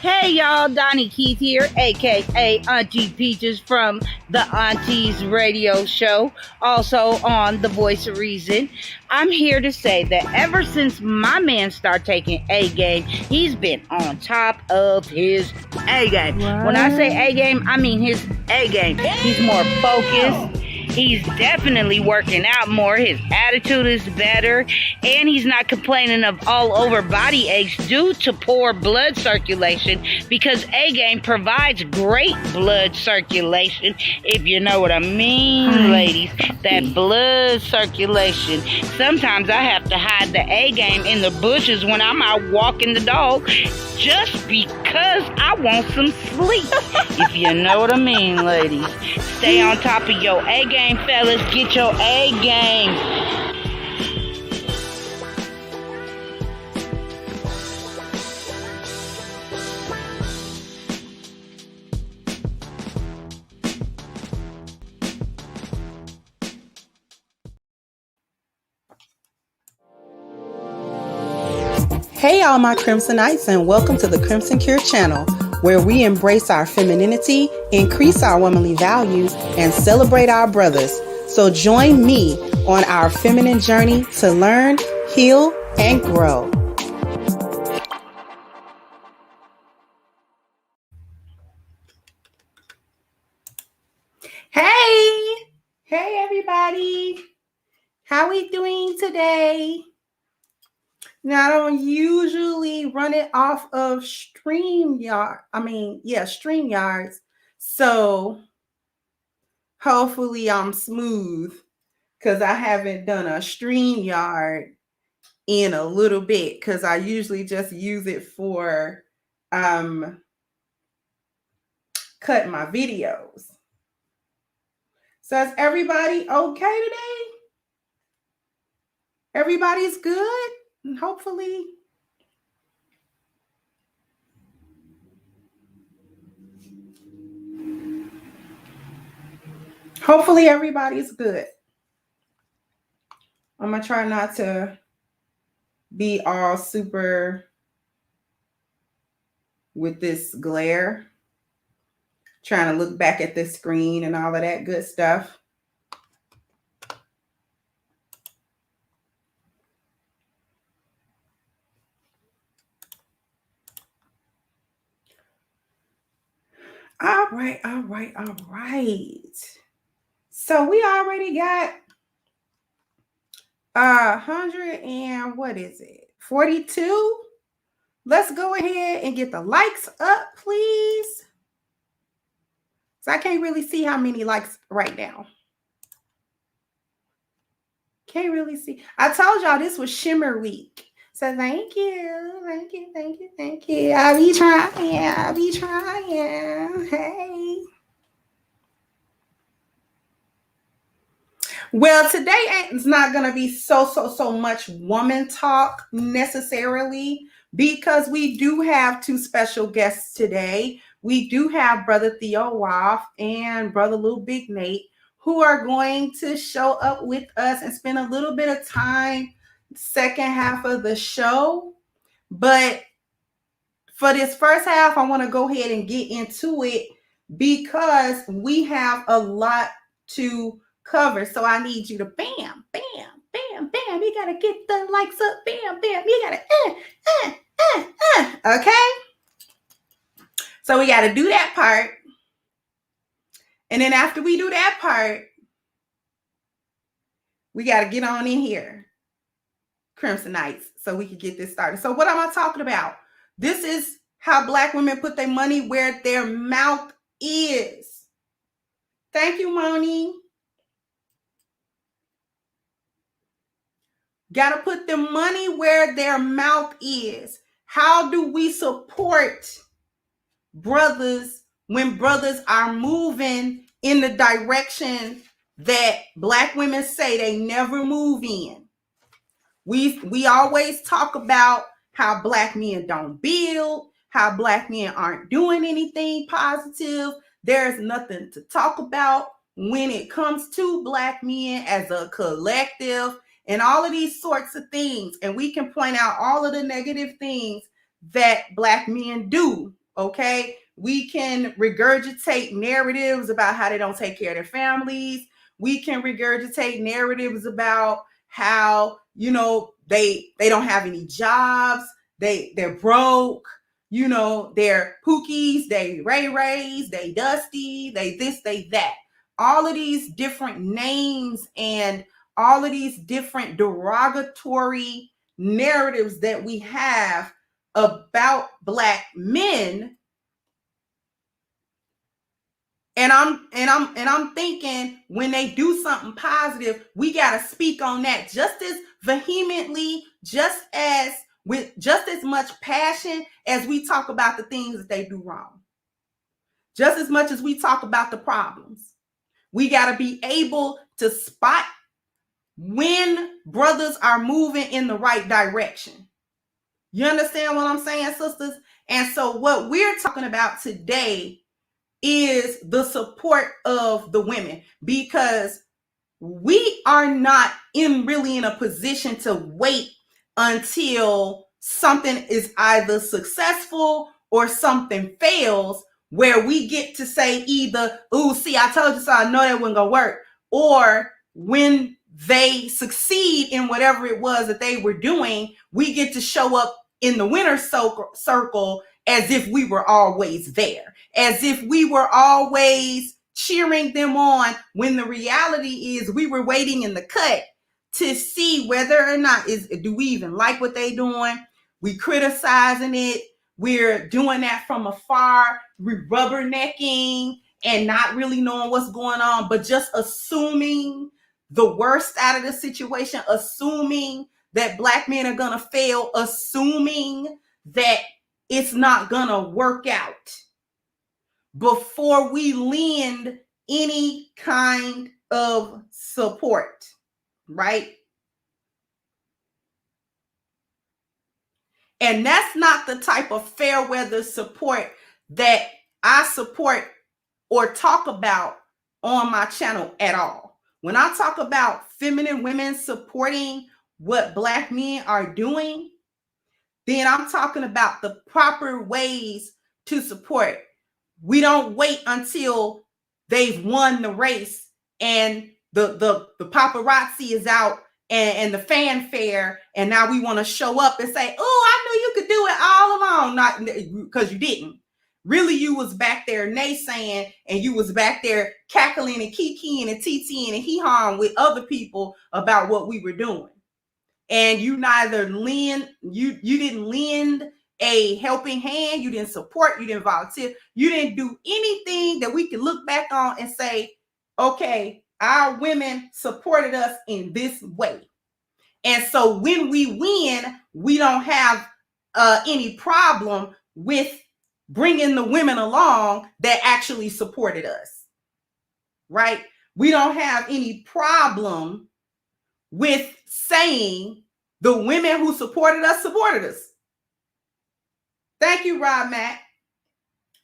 Hey y'all, Donnie Keith here, aka Auntie Peaches from the Aunties Radio Show, also on The Voice of Reason. I'm here to say that ever since my man started taking A game, he's been on top of his A game. What? When I say A game, I mean his A game. He's more focused. He's definitely working out more. His attitude is better. And he's not complaining of all over body aches due to poor blood circulation, because A-Game provides great blood circulation, if you know what I mean, ladies. That blood circulation. Sometimes I have to hide the A-Game in the bushes when I'm out walking the dog just because I want some sleep, if you know what I mean, ladies. Stay on top of your A-Game, fellas. Get your A-Game. Hey all my Crimsonites, and welcome to the Crimson Cure channel, where we embrace our femininity, increase our womanly values, and celebrate our brothers. So join me on our feminine journey to learn, heal, and grow. Hey everybody, how we doing today? Now, I don't usually run it off of StreamYards. So hopefully I'm smooth, because I haven't done a StreamYard in a little bit, because I usually just use it for cutting my videos. So is everybody okay today? Everybody's good? Hopefully everybody's good. I'm gonna try not to be all super with this glare, trying to look back at this screen and all of that good stuff. All right. So we already got 100 and what is it? 42. Let's go ahead and get the likes up, please. So I can't really see how many likes right now. Can't really see. I told y'all this was Shimmer Week. So thank you. I'll be trying. Hey. Well, today is not going to be so much woman talk necessarily, because we do have two special guests today. We do have Brother Theo and Brother Little Big Nate, who are going to show up with us and spend a little bit of time second half of the show. But for this first half, I want to go ahead and get into it, because we have a lot to cover. So I need you to bam. You got to get the likes up. Bam. You got to, okay? So we got to do that part. And then after we do that part, we got to get on in here, Crimsonites, so we can get this started. So what am I talking about? This is how Black women put their money where their mouth is. Thank you, Moni. Got to put the money where their mouth is. How do we support brothers when brothers are moving in the direction that Black women say they never move in? We always talk about how Black men don't build, how Black men aren't doing anything positive. There's nothing to talk about when it comes to Black men as a collective and all of these sorts of things. And we can point out all of the negative things that Black men do Okay, we can regurgitate narratives about how they don't take care of their families. We can regurgitate narratives about how, you know, they don't have any jobs, they're broke, you know, they're pookies, they rays, they dusty, they this, they that. All of these different names and all of these different derogatory narratives that we have about Black men. And I'm thinking, when they do something positive, we got to speak on that just as vehemently, just as with just as much passion as we talk about the things that they do wrong. Just as much as we talk about the problems. We got to be able to spot when brothers are moving in the right direction. You understand what I'm saying, sisters? And so what we're talking about today is the support of the women, because we are not really in a position to wait until something is either successful or something fails, where we get to say either, "Ooh, see, I told you so, I know that wasn't gonna work," or when they succeed in whatever it was that they were doing, we get to show up in the winner's circle as if we were always there, as if we were always cheering them on, when the reality is we were waiting in the cut to see whether or not do we even like what they doing. We criticizing it. We're doing that from afar. We're rubbernecking and not really knowing what's going on, but just assuming the worst out of the situation, assuming that Black men are gonna fail, assuming that it's not gonna work out before we lend any kind of support, right? And that's not the type of fair weather support that I support or talk about on my channel at all. When I talk about feminine women supporting what Black men are doing, then I'm talking about the proper ways to support. We don't wait until they've won the race and the paparazzi is out and the fanfare, and now we want to show up and say, "Oh, I knew you could do it all along," not because you didn't. Really, you was back there naysaying, and you was back there cackling and kikiing and titiing and hee-hawing with other people about what we were doing. And you neither you didn't lend a helping hand, you didn't support, you didn't volunteer, you didn't do anything that we can look back on and say, okay, our women supported us in this way. And so when we win, we don't have any problem with bringing the women along that actually supported us, right? We don't have any problem with saying the women who supported us supported us. Thank you, Rob Matt.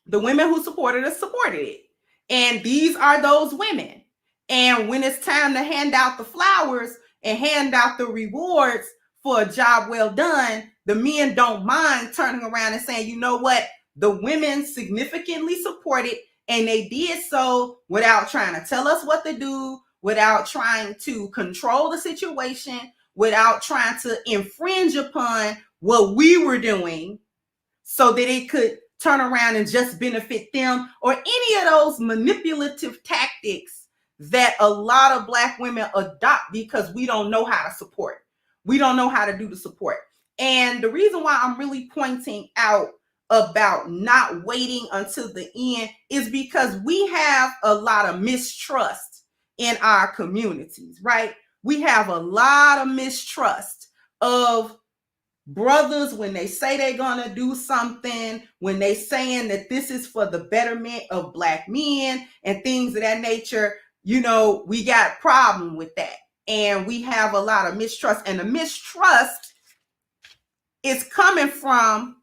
The women who supported us supported it. And these are those women. And when it's time to hand out the flowers and hand out the rewards for a job well done, the men don't mind turning around and saying, "You know what? The women significantly supported, and they did so without trying to tell us what to do, without trying to control the situation, without trying to infringe upon what we were doing so that it could turn around and just benefit them," or any of those manipulative tactics that a lot of Black women adopt because we don't know how to support. We don't know how to do the support. And the reason why I'm really pointing out about not waiting until the end is because we have a lot of mistrust in our communities, right? We have a lot of mistrust of brothers when they say they're gonna do something, when they saying that this is for the betterment of Black men and things of that nature. You know, we got a problem with that, and we have a lot of mistrust, and the mistrust is coming from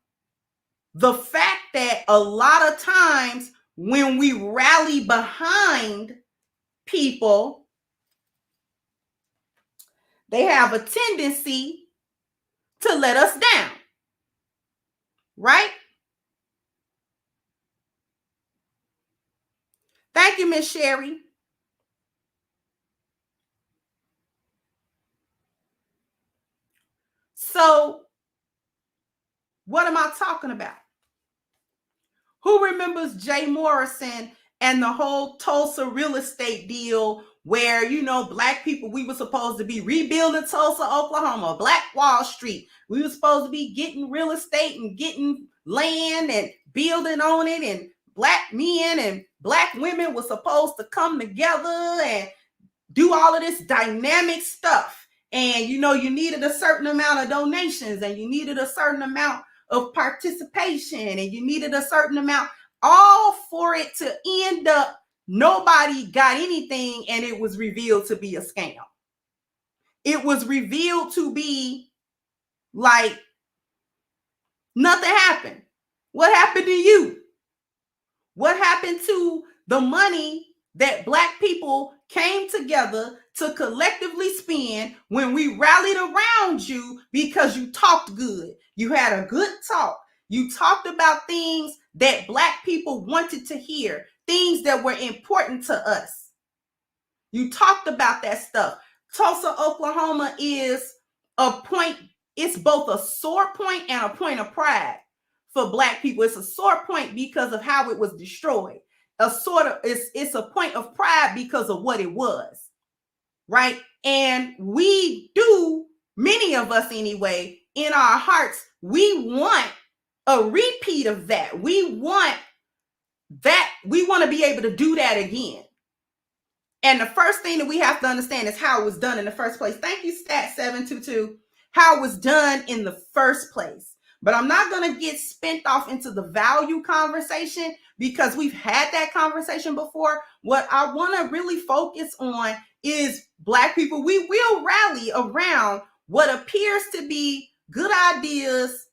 the fact that a lot of times when we rally behind people, they have a tendency to let us down, right? Thank you, Miss Sherry. So, what am I talking about? Who remembers Jay Morrison and the whole Tulsa real estate deal where, black people, we were supposed to be rebuilding Tulsa, Oklahoma, Black Wall Street. We were supposed to be getting real estate and getting land and building on it. And black men and black women were supposed to come together and do all of this dynamic stuff. And, you needed a certain amount of donations and you needed a certain amount of participation and you needed a certain amount, all for it to end up nobody got anything and it was revealed to be a scam. It was revealed to be like nothing happened. What happened to you? What happened to the money that black people came together to collectively spend when we rallied around you because you talked good? You had a good talk. You talked about things that black people wanted to hear, things that were important to us. You talked about that stuff. Tulsa, Oklahoma is a point. It's both a sore point and a point of pride for black people. It's a sore point because of how it was destroyed. It's a point of pride because of what it was, right? And we do, many of us anyway, in our hearts, we want a repeat of that. We want to be able to do that again. And the first thing that we have to understand is how it was done in the first place. Thank you, Stat722. How it was done in the first place. But I'm not going to get spent off into the value conversation because we've had that conversation before. What I want to really focus on is black people. We will rally around what appears to be good ideas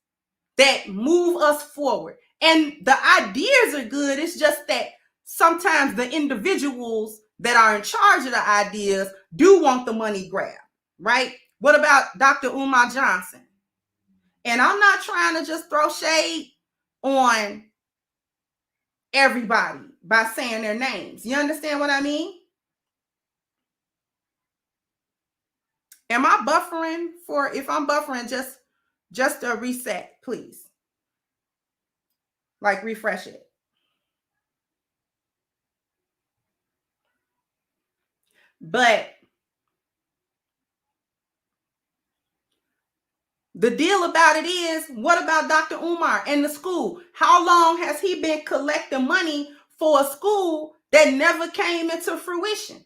that move us forward. And the ideas are good. It's just that sometimes the individuals that are in charge of the ideas do want the money grab, right? What about Dr. Umar Johnson? And I'm not trying to just throw shade on everybody by saying their names. You understand what I mean? Am I buffering? If I'm buffering, just a reset, please. Like refresh it. But the deal about it is, what about Dr. Umar and the school? How long has he been collecting money for a school that never came into fruition?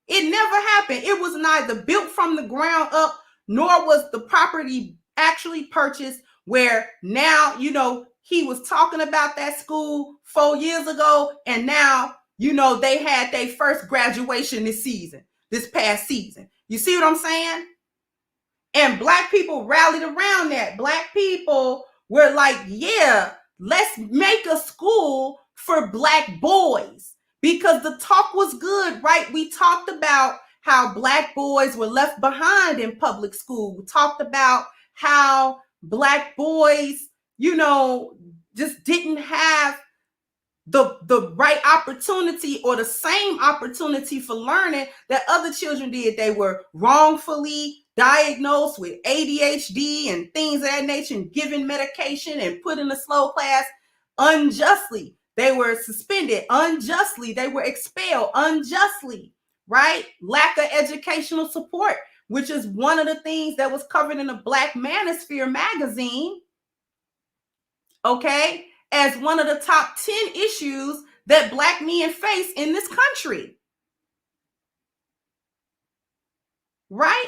It never happened. It was neither built from the ground up, nor was the property actually purchased, where now, he was talking about that school 4 years ago, and now, they had their first graduation this past season. You see what I'm saying? And black people rallied around that. Black people were like, yeah, let's make a school for black boys, because the talk was good, right? We talked about how black boys were left behind in public school. We talked about how black boys, just didn't have the right opportunity or the same opportunity for learning that other children did. They were wrongfully diagnosed with ADHD and things of that nature, and given medication and put in a slow class unjustly. They were suspended unjustly. They were expelled unjustly, right? Lack of educational support, which is one of the things that was covered in the Black Manosphere magazine, okay, as one of the top 10 issues that black men face in this country. Right?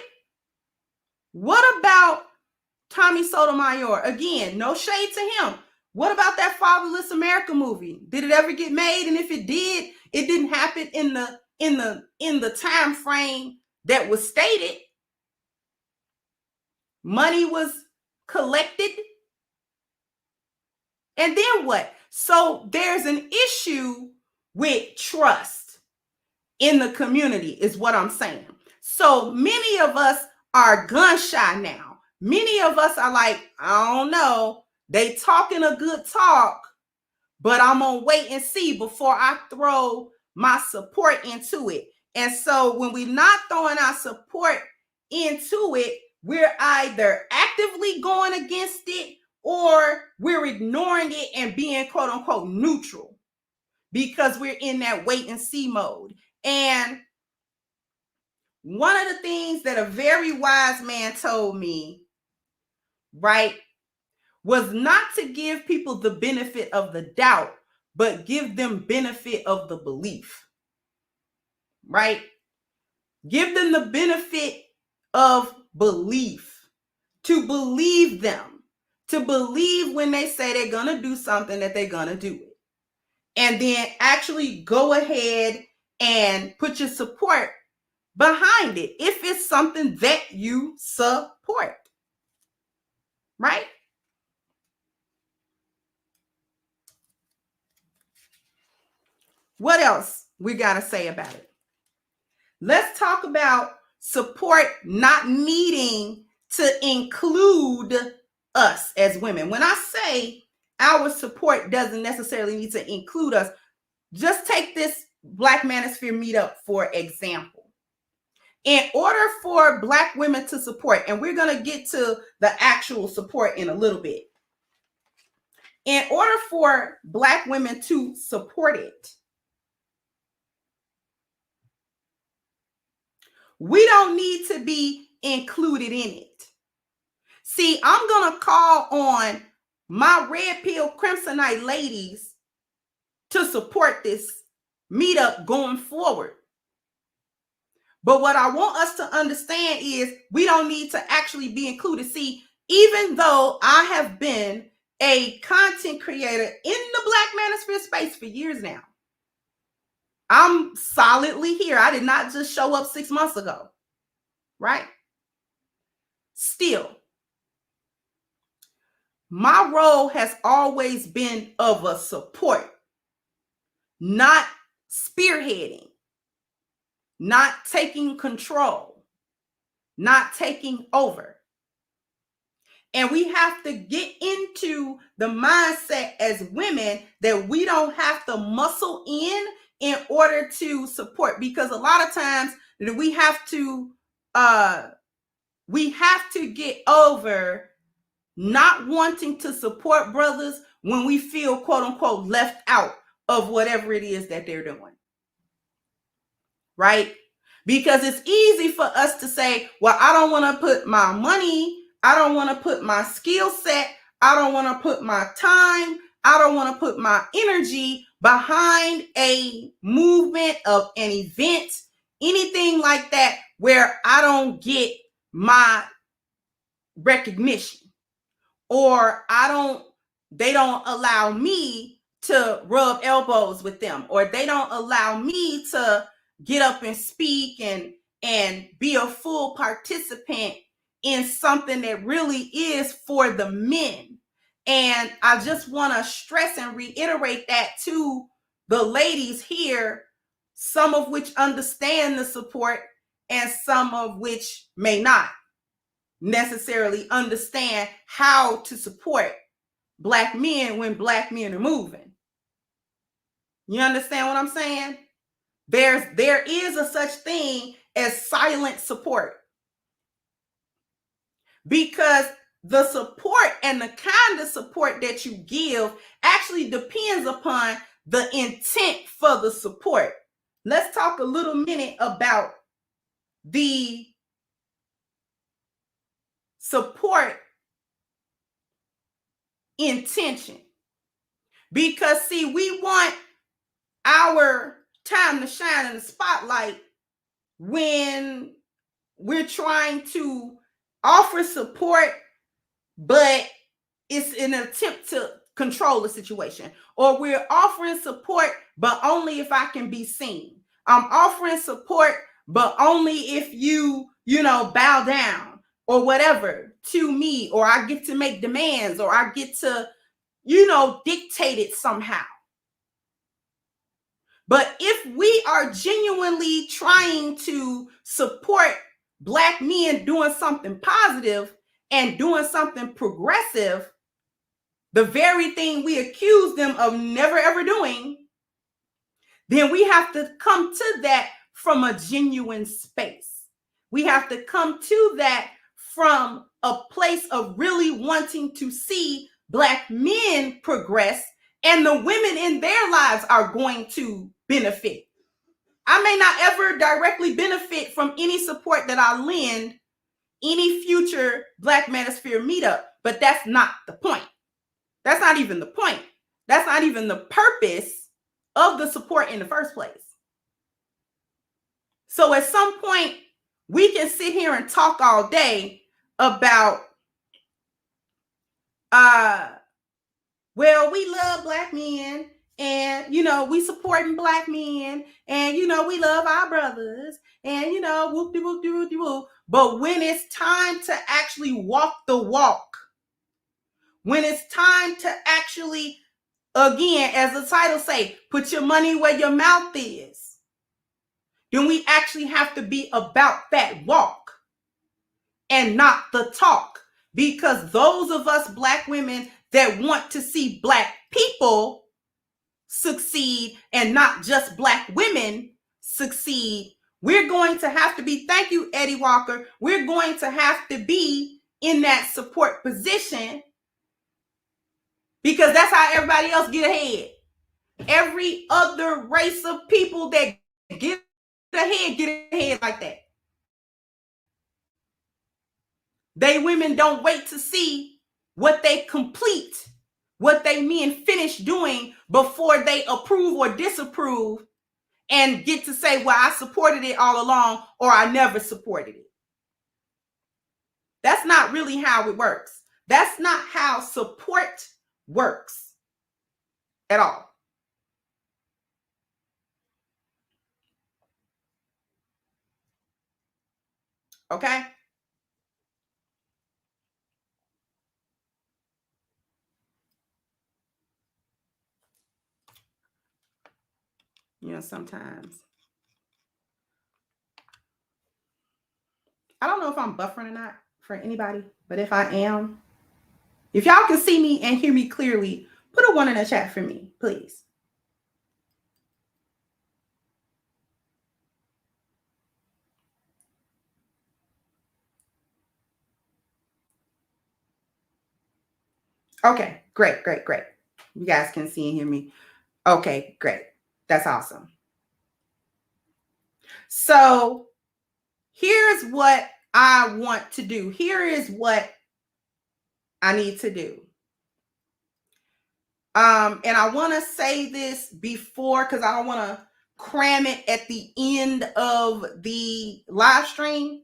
What about Tommy Sotomayor? Again, no shade to him. What about that Fatherless America movie? Did it ever get made? And if it did, it didn't happen in the time frame that was stated. Money was collected. And then what? So there's an issue with trust in the community, is what I'm saying. So many of us are gun shy now. Many of us are like, I don't know, they talking a good talk, but I'm gonna wait and see before I throw my support into it. And so when we're not throwing our support into it, we're either actively going against it or we're ignoring it and being quote unquote neutral because we're in that wait and see mode. And one of the things that a very wise man told me, right, was not to give people the benefit of the doubt, but give them benefit of the belief, right? Give them the benefit of belief, to believe them, to believe when they say they're going to do something that they're going to do it. And then actually go ahead and put your support behind it if it's something that you support, right? What else we got to say about it? Let's talk about support not needing to include us as women. When I say our support doesn't necessarily need to include us, just take this Black Manosphere meetup for example. In order for Black women to support, and we're going to get to the actual support in a little bit. In order for Black women to support it, we don't need to be included in it. See, I'm going to call on my red pill crimsonite ladies to support this meetup going forward. But what I want us to understand is we don't need to actually be included. See, even though I have been a content creator in the Black Manosphere space for years now, I'm solidly here. I did not just show up 6 months ago, right? Still, my role has always been of a support, not spearheading, not taking control, not taking over. And we have to get into the mindset as women that we don't have to muscle in order to support, because a lot of times we have to get over not wanting to support brothers when we feel quote unquote left out of whatever it is that they're doing, right? Because it's easy for us to say, well, I don't want to put my money, I don't want to put my skill set, I don't want to put my time, I don't want to put my energy behind a movement of an event, anything like that, where I don't get my recognition, or they don't allow me to rub elbows with them, or they don't allow me to get up and speak and be a full participant in something that really is for the men. And I just want to stress and reiterate that to the ladies here, some of which understand the support and some of which may not necessarily understand how to support Black men when Black men are moving. You understand what I'm saying? There is a such thing as silent support, because the support and the kind of support that you give actually depends upon the intent for the support. Let's talk a little minute about the support intention. Because see, we want our time to shine in the spotlight when we're trying to offer support, but it's an attempt to control the situation. Or we're offering support, but only if I can be seen. I'm offering support, but only if you bow down or whatever to me, or I get to make demands, or I get to, dictate it somehow. But if we are genuinely trying to support Black men doing something positive and doing something progressive, the very thing we accuse them of never ever doing, then we have to come to that from a genuine space. We have to come to that from a place of really wanting to see Black men progress, and the women in their lives are going to benefit. I may not ever directly benefit from any support that I lend any future Black Manosphere meetup, but that's not the point. That's not even the point. That's not even the purpose of the support in the first place. So at some point, we can sit here and talk all day about, well, we love Black men, and, you know, we supporting Black men, and, you know, we love our brothers, and, you know, whoop-de-whoop-de-whoop-de-whoop. But when it's time to actually walk the walk, when it's time to actually, again, as the title say, put your money where your mouth is, then we actually have to be about that walk and not the talk. Because those of us Black women that want to see Black people succeed and not just Black women succeed, we're going to have to be, thank you, Eddie Walker, we're going to have to be in that support position, because that's how everybody else get ahead. Every other race of people that get ahead like that. They women don't wait to see what they complete, what they men finish doing before they approve or disapprove and get to say, well, I supported it all along, or I never supported it. That's not really how it works. That's not how support works at all. Okay? You know, sometimes I don't know if I'm buffering or not for anybody, but if I am, if y'all can see me and hear me clearly, put a 1 in the chat for me, please. Okay, great. You guys can see and hear me. Okay, great. That's awesome. So here's what I want to do. Here is what I need to do. And I want to say this before, because I don't want to cram it at the end of the live stream.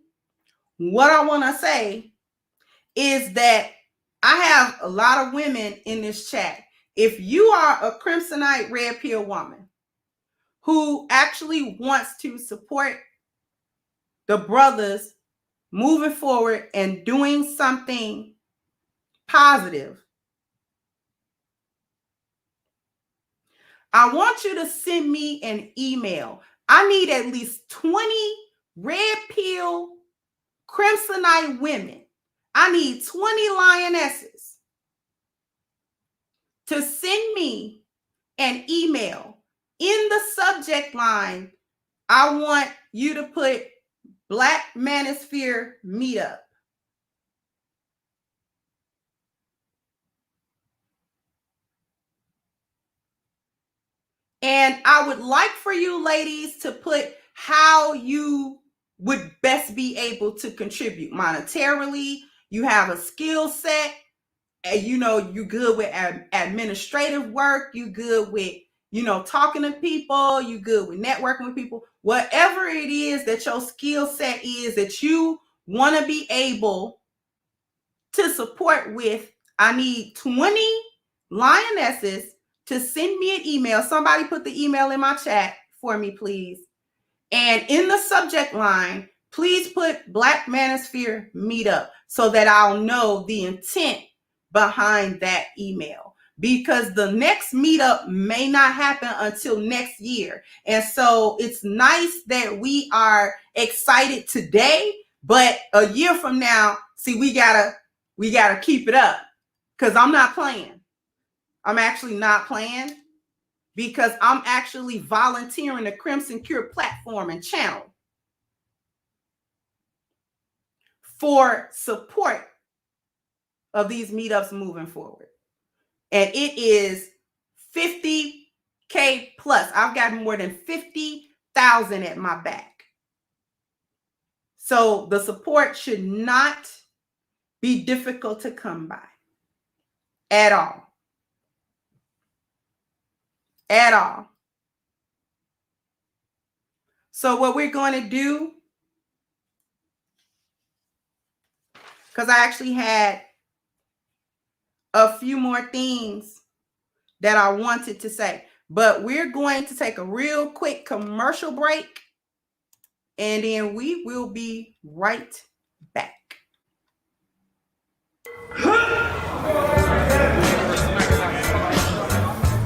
What I want to say is that I have a lot of women in this chat. If you are a Crimsonite Red Pill woman who actually wants to support the brothers moving forward and doing something positive, I want you to send me an email. I need at least 20 Red Pill Crimsonite women. I need 20 lionesses to send me an email. In the subject line, I want you to put Black Manosphere Meetup. And I would like for you ladies to put how you would best be able to contribute monetarily. You have a skill set, and you know you're good with administrative work, you good with, you know, talking to people, you good with networking with people. Whatever it is that your skill set is that you want to be able to support with, I need 20 lionesses to send me an email. Somebody put the email in my chat for me, please. And in the subject line, please put Black Manosphere Meetup so that I'll know the intent behind that email. Because the next meetup may not happen until next year. And so it's nice that we are excited today, but a year from now, see, we gotta keep it up, because I'm not playing. I'm actually not playing. because I'm actually volunteering the Crimson Cure platform and channel for support of these meetups moving forward. And it is 50K plus. I've got more than 50,000 at my back. So the support should not be difficult to come by at all. At all. So what we're going to do, because I actually had a few more things that I wanted to say, but we're going to take a real quick commercial break, and then we will be right back.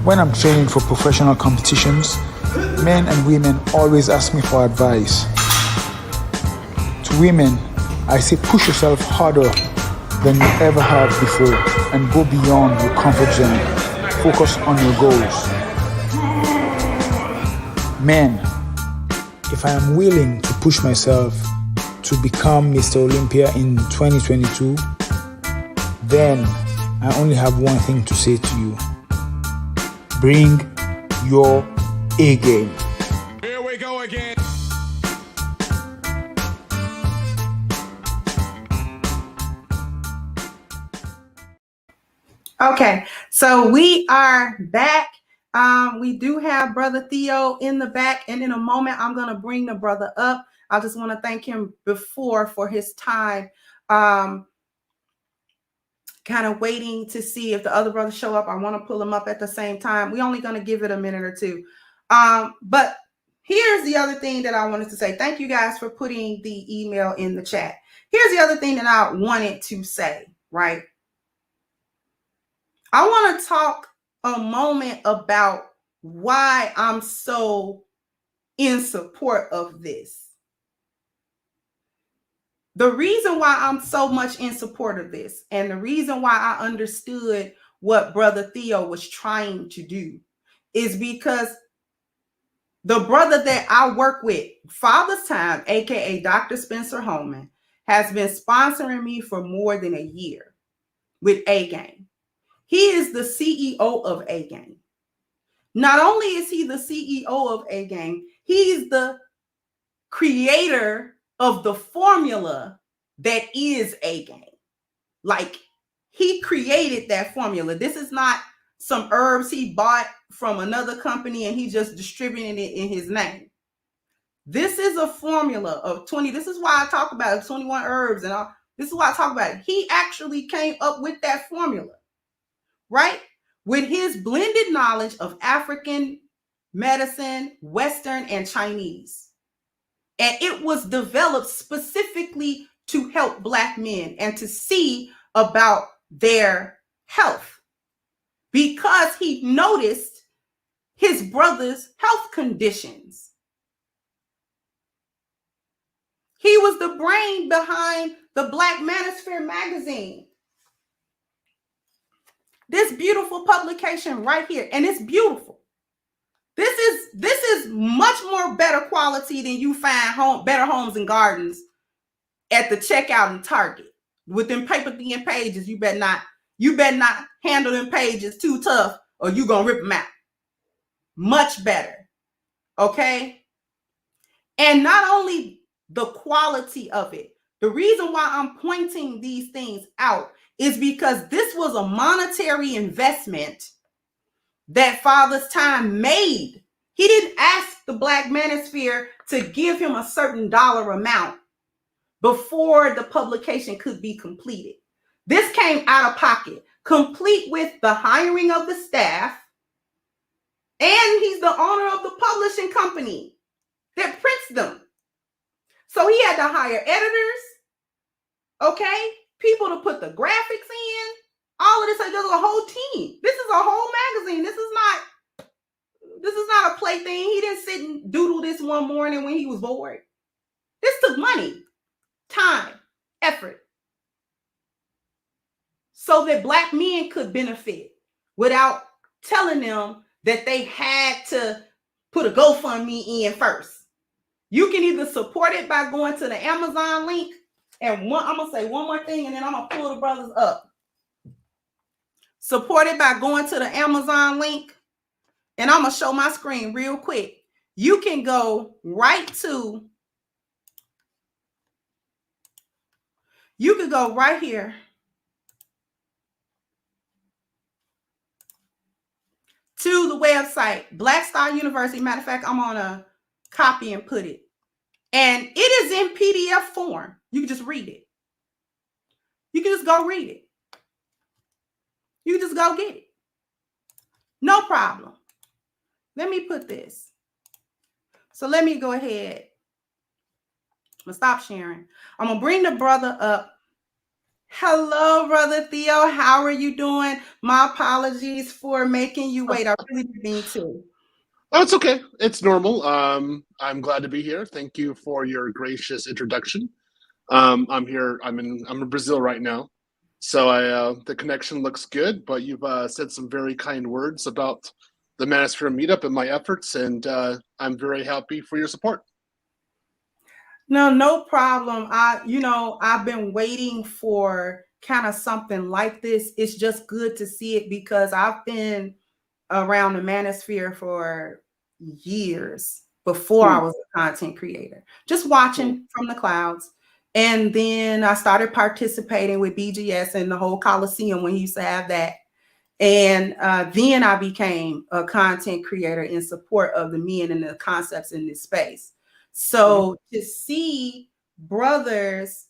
When I'm training for professional competitions, men and women always ask me for advice. To women, I say push yourself harder than you ever have before and go beyond your comfort zone. Focus on your goals. Men, if I am willing to push myself to become Mr. Olympia in 2022, then I only have one thing to say to you. Bring your A game. Here we go again. Okay, so we are back. We do have Brother Theo in the back, and in a moment, I'm going to bring the brother up. I just want to thank him before for his time. Kind of waiting to see if the other brothers show up. I want to pull them up at the same time. We're only going to give it a minute or two. But here's the other thing that I wanted to say. Thank you guys for putting the email in the chat. Here's the other thing that I wanted to say, right? I want to talk a moment about why I'm so in support of this. The reason why I'm so much in support of this, and the reason why I understood what Brother Theo was trying to do, is because the brother that I work with, Father's Time, aka Dr. Spencer Holman, has been sponsoring me for more than a year with A Game. He is the CEO of A Game. Not only is he the CEO of A Game, he's the creator of the formula that is A Game. Like, he created that formula. This is not some herbs he bought from another company and he just distributed it in his name. This is a formula of 20. This is why I talk about it, 21 herbs and all. This is why I talk about it. He actually came up with that formula, right? With his blended knowledge of African medicine, Western, and Chinese. And it was developed specifically to help Black men and to see about their health, because he noticed his brother's health conditions. He was the brain behind the Black Manosphere magazine. This beautiful publication right here, and it's beautiful. This is much more better quality than you find Better Homes and Gardens at the checkout in Target with them paper thin pages. You better not handle them pages too tough, or you gonna rip them out. Much better, okay? And not only the quality of it. The reason why I'm pointing these things out is because this was a monetary investment that Father's Time made. He didn't ask the Black Manosphere to give him a certain dollar amount before the publication could be completed. This came out of pocket, complete with the hiring of the staff, and he's the owner of the publishing company that prints them. So he had to hire editors, okay, people to put the graphics in, all of this. There's a whole team. This is a whole magazine. This is not a plaything. He didn't sit and doodle this one morning when he was bored. This took money, time, effort, so that Black men could benefit without telling them that they had to put a GoFundMe in first. You can either support it by going to the Amazon link, and I'm gonna say one more thing, and then I'm gonna pull the brothers up. Support it by going to the Amazon link, and I'm gonna show my screen real quick. You can go right to, you could go right here to the website, Black Star University. Matter of fact, I'm gonna copy and put it. And it is in PDF form. You can just read it. You can just go read it. You can just go get it. No problem. Let me put this. So let me go ahead. I'm going to stop sharing. I'm going to bring the brother up. Hello, Brother Theo. How are you doing? My apologies for making you wait. I really didn't mean to. Oh, it's okay. It's normal. I'm glad to be here. Thank you for your gracious introduction. I'm here. I'm in Brazil right now, so the connection looks good. But you've said some very kind words about the Manosphere meetup and my efforts, and I'm very happy for your support. No problem. I've been waiting for kind of something like this. It's just good to see it because I've been around the Manosphere for years before I was a content creator, just watching from the clouds. And then I started participating with BGS and the whole Coliseum when he used to have that. And then I became a content creator in support of the men and the concepts in this space. So to see brothers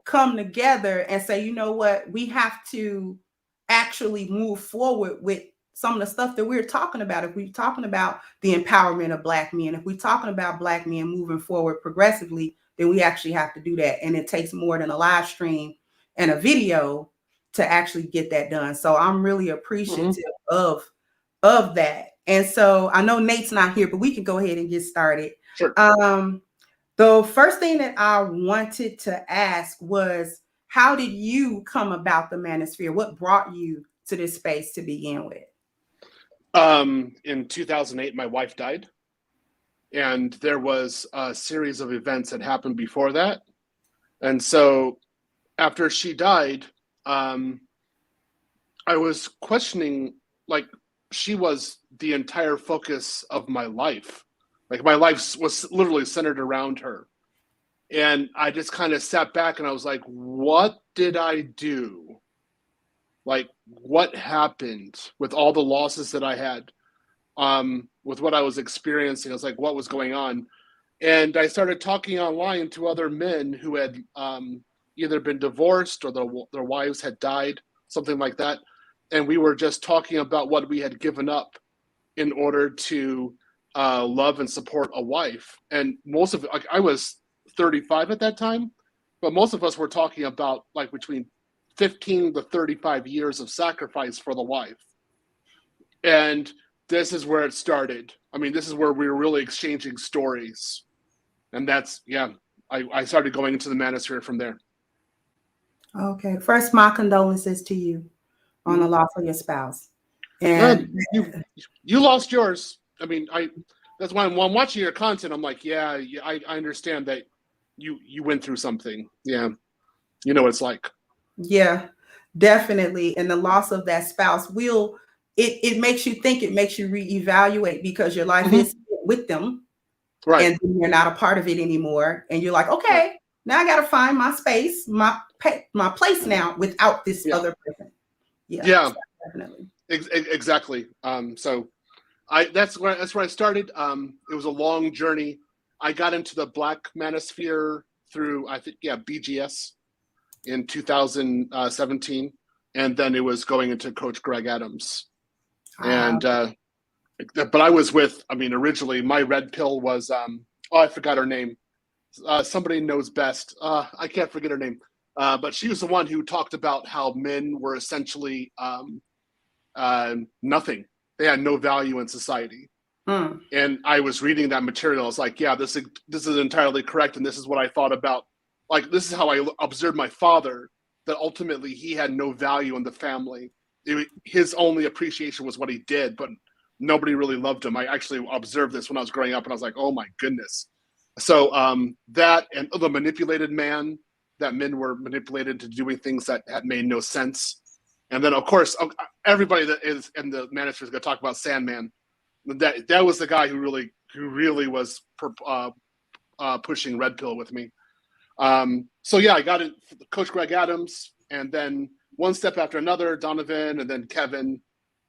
come together and say, you know what, we have to actually move forward with some of the stuff that we're talking about. If we're talking about the empowerment of Black men, if we're talking about Black men moving forward progressively, then we actually have to do that. And it takes more than a live stream and a video to actually get that done. So I'm really appreciative of that. And so I know Nate's not here, but we can go ahead and get started. Sure. The first thing that I wanted to ask was, how did you come about the Manosphere? What brought you to this space to begin with? In 2008, my wife died, and there was a series of events that happened before that. And so after she died, I was questioning, like, she was the entire focus of my life. Like, my life was literally centered around her. And I just kind of sat back and I was like, what did I do? Like, what happened with all the losses that I had, with what I was experiencing? I was like, what was going on? And I started talking online to other men who had either been divorced or their wives had died, something like that. And we were just talking about what we had given up in order to love and support a wife. And most of it, like, I was 35 at that time, but most of us were talking about like between 15 to 35 years of sacrifice for the wife. And this is where it started. I mean, this is where we were really exchanging stories. And that's, I started going into the Manosphere from there. Okay. First, my condolences to you on the loss of your spouse. And you lost yours. I mean, that's why when I'm watching your content, I'm like, I understand that you went through something. Yeah. You know what it's like. Yeah, definitely. And the loss of that spouse it makes you think, it makes you reevaluate, because your life is with them. Right. And you're not a part of it anymore. And you're like, okay, now I got to find my space, my place now without this other person. Yeah. Definitely. Exactly. So that's where I started. It was a long journey. I got into the Black Manosphere through, I think, BGS in 2017. And then it was going into Coach Greg Adams. And, but I was originally my red pill was, I forgot her name. Somebody knows best. I can't forget her name. But she was the one who talked about how men were essentially nothing. They had no value in society. And I was reading that material. I was like, this is entirely correct. And this is what I thought about. Like, this is how I observed my father, that ultimately he had no value in the family. His only appreciation was what he did. But nobody really loved him. I actually observed this when I was growing up, and I was like, oh my goodness. So that and the manipulated man, that men were manipulated to doing things that had made no sense. And then, of course, everybody that is in the Manosphere is going to talk about Sandman. That was the guy who really was pushing Red Pill with me. So yeah, I got it, Coach Greg Adams, and then one step after another, Donovan, and then Kevin,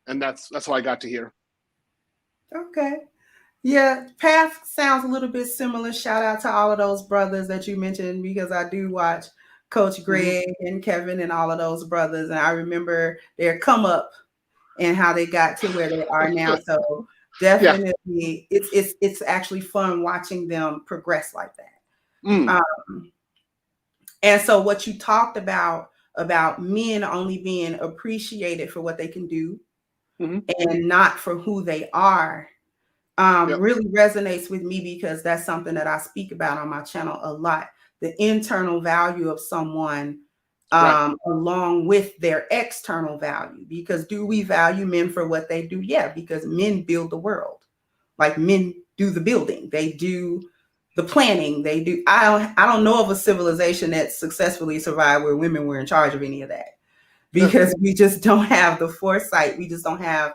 and that's how I got to here. Okay. Yeah, path sounds a little bit similar. Shout out to all of those brothers that you mentioned, because I do watch Coach Greg and Kevin and all of those brothers, and I remember their come up and how they got to where they are now. So definitely, it's actually fun watching them progress like that. And so what you talked about men only being appreciated for what they can do and not for who they are, really resonates with me, because that's something that I speak about on my channel a lot. The internal value of someone along with their external value. Because do we value men for what they do? Yeah, because men build the world. Like, men do the building. They do the planning. They do. I don't know of a civilization that successfully survived where women were in charge of any of that, because we just don't have the foresight. We just don't have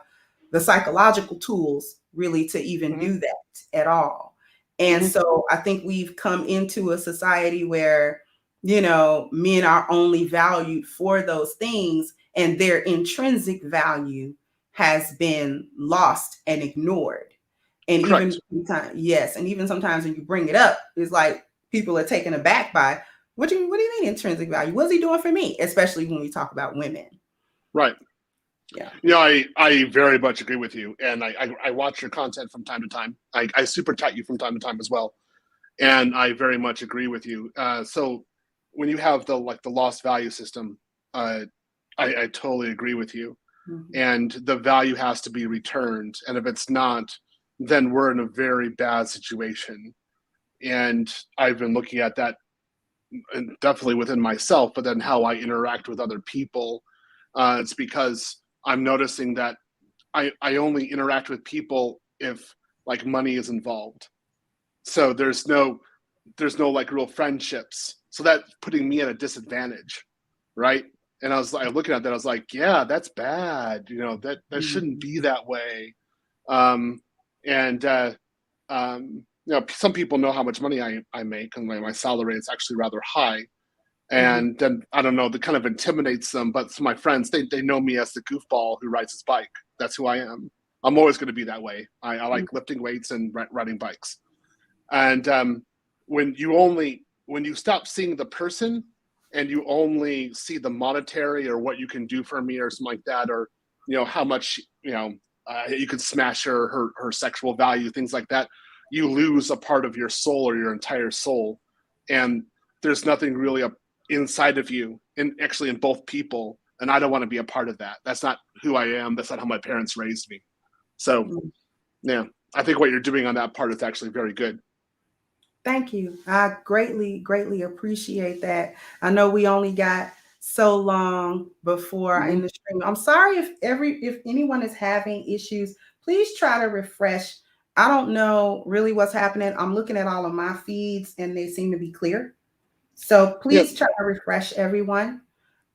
the psychological tools really to even do that at all. And so I think we've come into a society where, you know, men are only valued for those things, and their intrinsic value has been lost and ignored. And even sometimes when you bring it up, it's like people are taken aback by, what do you mean intrinsic value? What's he doing for me? Especially when we talk about women. Right. Yeah. You know, I very much agree with you, and I watch your content from time to time. I super chat you from time to time as well, and I very much agree with you. So when you have the lost value system, I totally agree with you, and the value has to be returned. And if it's not, then we're in a very bad situation. And I've been looking at that, and definitely within myself, but then how I interact with other people. It's because I'm noticing that I only interact with people if like money is involved. So there's no like real friendships. So that's putting me at a disadvantage, right? And I was looking at that, I was like, yeah, that's bad. You know, that shouldn't be that way. You know, some people know how much money I make, and my salary is actually rather high. And then, I don't know, that kind of intimidates them. But my friends, they know me as the goofball who rides his bike. That's who I am. I'm always going to be that way. I like lifting weights and riding bikes. And when you stop seeing the person and you only see the monetary or what you can do for me or something like that, or, you know, how much, you know, you could smash her sexual value, things like that, you lose a part of your soul or your entire soul. And there's nothing really inside of you, actually in both people, and I don't want to be a part of that. That's not who I am. That's not how my parents raised me. So yeah, I think what you're doing on that part is actually very good. Thank you. I greatly appreciate that. I know we only got so long before in the stream. I'm sorry if anyone is having issues. Please try to refresh. I don't know really what's happening. I'm looking at all of my feeds and they seem to be clear. So please try to refresh everyone.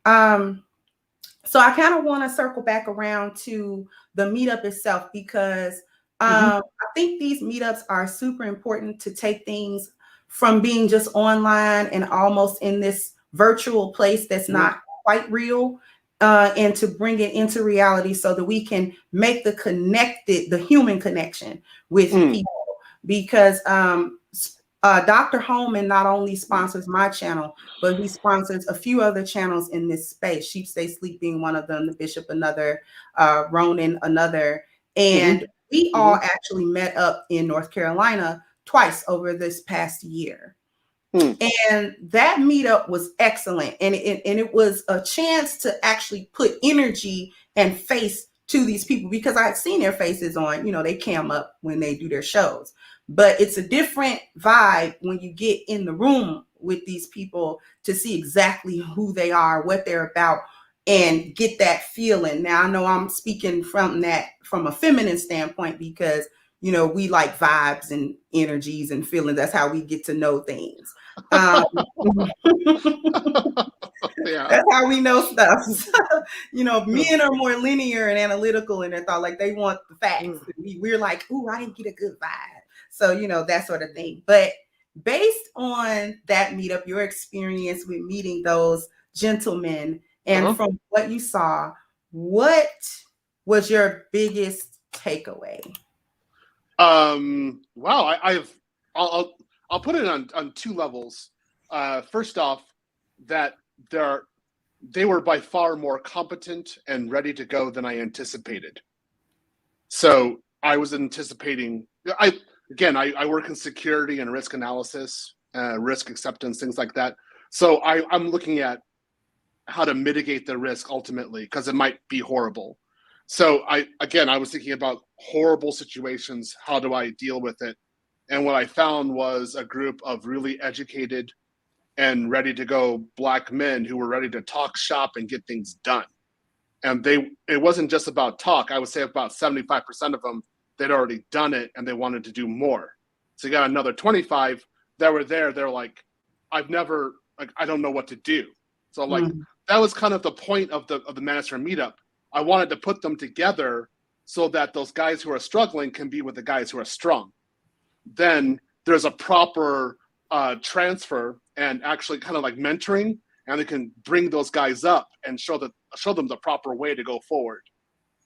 So I kind of want to circle back around to the meetup itself, because I think these meetups are super important to take things from being just online and almost in this virtual place that's not quite real, and to bring it into reality so that we can make the human connection with people. Because Dr. Holman not only sponsors my channel, but he sponsors a few other channels in this space. Sheep Stay Sleep being one of them, the Bishop another, Ronan another. And we all actually met up in North Carolina twice over this past year. And that meetup was excellent. And it was a chance to actually put energy and face to these people, because I had seen their faces on, you know, they cam up when they do their shows. But it's a different vibe when you get in the room with these people to see exactly who they are, what they're about, and get that feeling. Now, I know I'm speaking from a feminine standpoint because, you know, we like vibes and energies and feelings. That's how we get to know things. Yeah. That's how we know stuff. You know, men are more linear and analytical in their thought. Like, they want the facts. We're like, ooh, I didn't get a good vibe. So, you know, that sort of thing. But based on that meetup, your experience with meeting those gentlemen, and from what you saw, what was your biggest takeaway? Wow, I'll put it on two levels. First off, that they were by far more competent and ready to go than I anticipated. So I was anticipating. I work in security and risk analysis, risk acceptance, things like that. So I'm looking at how to mitigate the risk ultimately, because it might be horrible. So I was thinking about horrible situations. How do I deal with it? And what I found was a group of really educated and ready to go Black men who were ready to talk shop and get things done. And it wasn't just about talk. I would say about 75% of them, they'd already done it and they wanted to do more. So you got another 25 that were there. They're like, I don't know what to do. So that was kind of the point of the Manosphere meetup. I wanted to put them together so that those guys who are struggling can be with the guys who are strong. Then there's a proper transfer and actually kind of like mentoring, and they can bring those guys up and show them the proper way to go forward.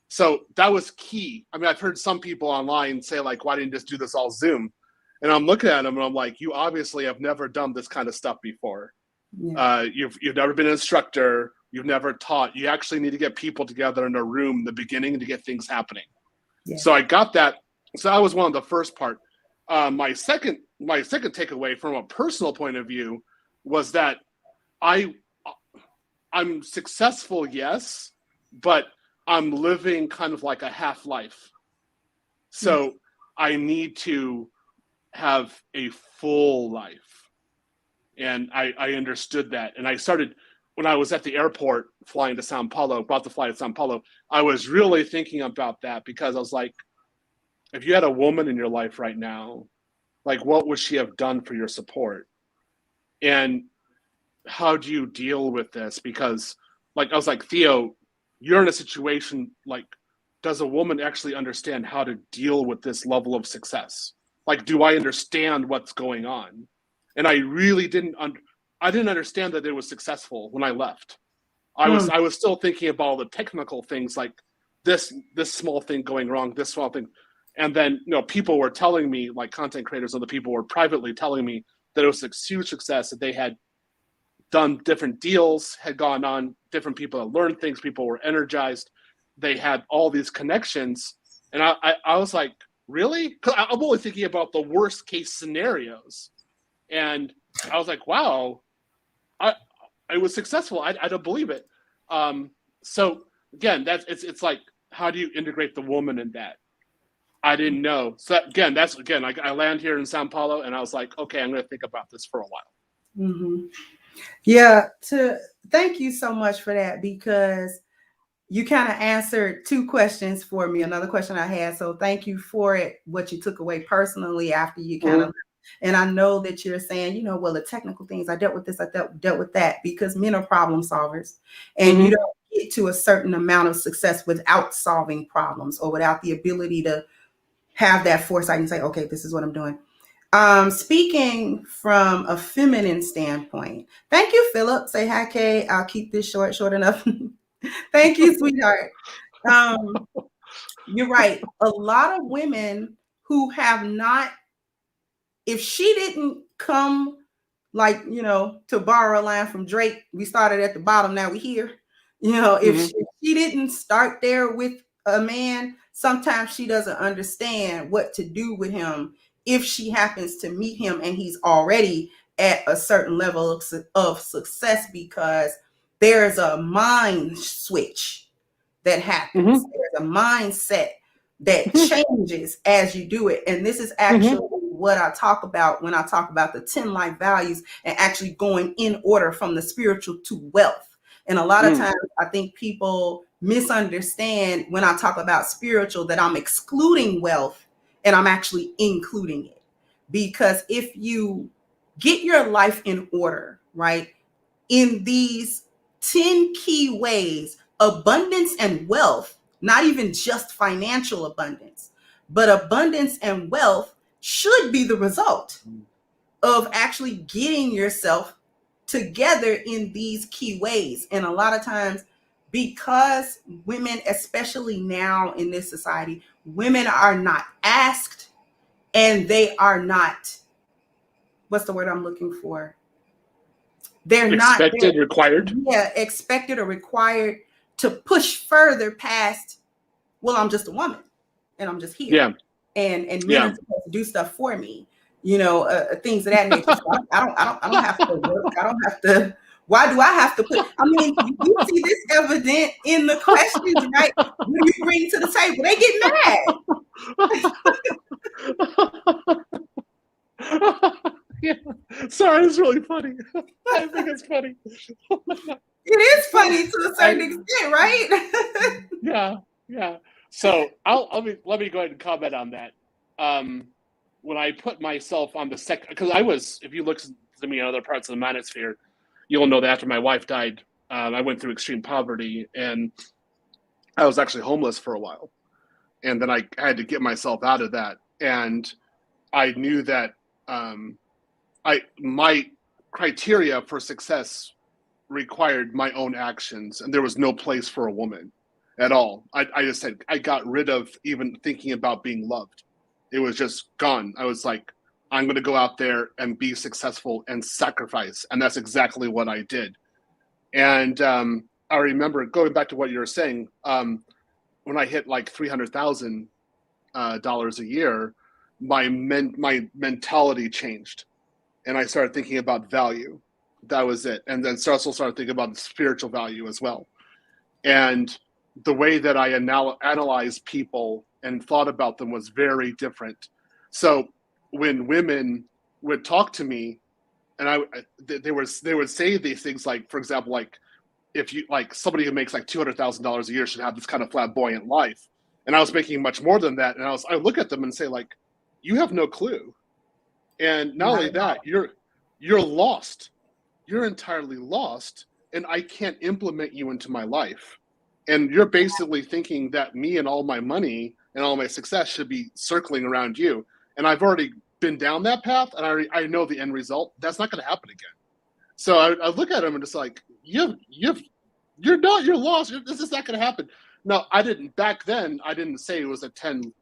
So that was key. I mean, I've heard some people online say like, why didn't you just do this all Zoom? And I'm looking at them and I'm like, you obviously have never done this kind of stuff before. Yeah. You've never been an instructor. You've never taught. You actually need to get people together in a room in the beginning to get things happening. Yeah. So I got that. So that was one of the first part. My second takeaway from a personal point of view was that I'm successful, yes, but I'm living kind of like a half life. So I need to have a full life. And I understood that. And I started, when I was at the airport flying to Sao Paulo, about to fly to Sao Paulo, I was really thinking about that, because I was like, if you had a woman in your life right now, like, what would she have done for your support? And how do you deal with this? Because like, I was like, Theo, you're in a situation, like, does a woman actually understand how to deal with this level of success? Like, do I understand what's going on? And I really didn't understand that it was successful when I left. I was still thinking about all the technical things, like this small thing going wrong, this small thing. And then, you know, people were telling me, like content creators, other people were privately telling me that it was a huge success, that they had done different deals, had gone on, different people had learned things, people were energized, they had all these connections. And I was like, really? Because I'm only thinking about the worst case scenarios. And I was like, wow, I was successful. I don't believe it. So again, it's like, how do you integrate the woman in that? I didn't know. So I land here in Sao Paulo, and I was like, okay, I'm going to think about this for a while. Mm-hmm. Yeah. Thank you so much for that, because you kind of answered two questions for me. Another question I had. So thank you for it. What you took away personally after you kind of, and I know that you're saying, you know, well, the technical things, I dealt with this, I dealt with that, because men are problem solvers, and you don't get to a certain amount of success without solving problems or without the ability to have that foresight and say, okay, this is what I'm doing. Speaking from a feminine standpoint, thank you, Philip. Say hi, Kay. I'll keep this short enough. Thank you, sweetheart. You're right. A lot of women who have not, if she didn't come, like, you know, to borrow a line from Drake, we started at the bottom, now we're here. You know, if she didn't start there with a man, sometimes she doesn't understand what to do with him if she happens to meet him and he's already at a certain level of success, because there's a mind switch that happens. There's a mindset that changes as you do it. And this is actually what I talk about when I talk about the 10 life values and actually going in order from the spiritual to wealth. And a lot of times I think people misunderstand when I talk about spiritual that I'm excluding wealth and I'm actually including it. Because if you get your life in order, right, in these 10 key ways, abundance and wealth, not even just financial abundance, but abundance and wealth should be the result of actually getting yourself together in these key ways. And a lot of times, because women, especially now in this society, women are not asked and they are not, what's the word I'm looking for? They're Expected, required. Yeah, expected or required to push further past, well, I'm just a woman and I'm just here. Yeah. And men are supposed to do stuff for me, things of that nature. So I don't have to work. I don't have to. Why do I have to put? I mean, you see this evident in the questions, right? What do you bring to the table? They get mad. Yeah. Sorry, it's really funny. I think it's funny. It is funny to a certain extent, right? Yeah. So let me go ahead and comment on that. When I put myself on the because I was, if you look to me in other parts of the Manosphere, you'll know that after my wife died, I went through extreme poverty and I was actually homeless for a while. And then I had to get myself out of that. And I knew that my criteria for success required my own actions, and there was no place for a woman at all. I just said, I got rid of even thinking about being loved. It was just gone. I was like, I'm going to go out there and be successful and sacrifice. And that's exactly what I did. And I remember going back to what you were saying, when I hit like $300,000 a year, my mentality changed. And I started thinking about value. That was it. And then also started thinking about the spiritual value as well. And the way that I analyzed people and thought about them was very different. So when women would talk to me, and they would say these things like, for example, like if you like somebody who makes like $200,000 a year should have this kind of flamboyant life, and I was making much more than that, and I look at them and say like, you have no clue, and not only that, you're lost, you're entirely lost, and I can't implement you into my life, and you're basically thinking that me and all my money and all my success should be circling around you, and I've already been down that path, and I know the end result. That's not going to happen again. So I look at him and it's like, you're lost. This is not going to happen. No, I didn't. Back then, I didn't say it was a 10,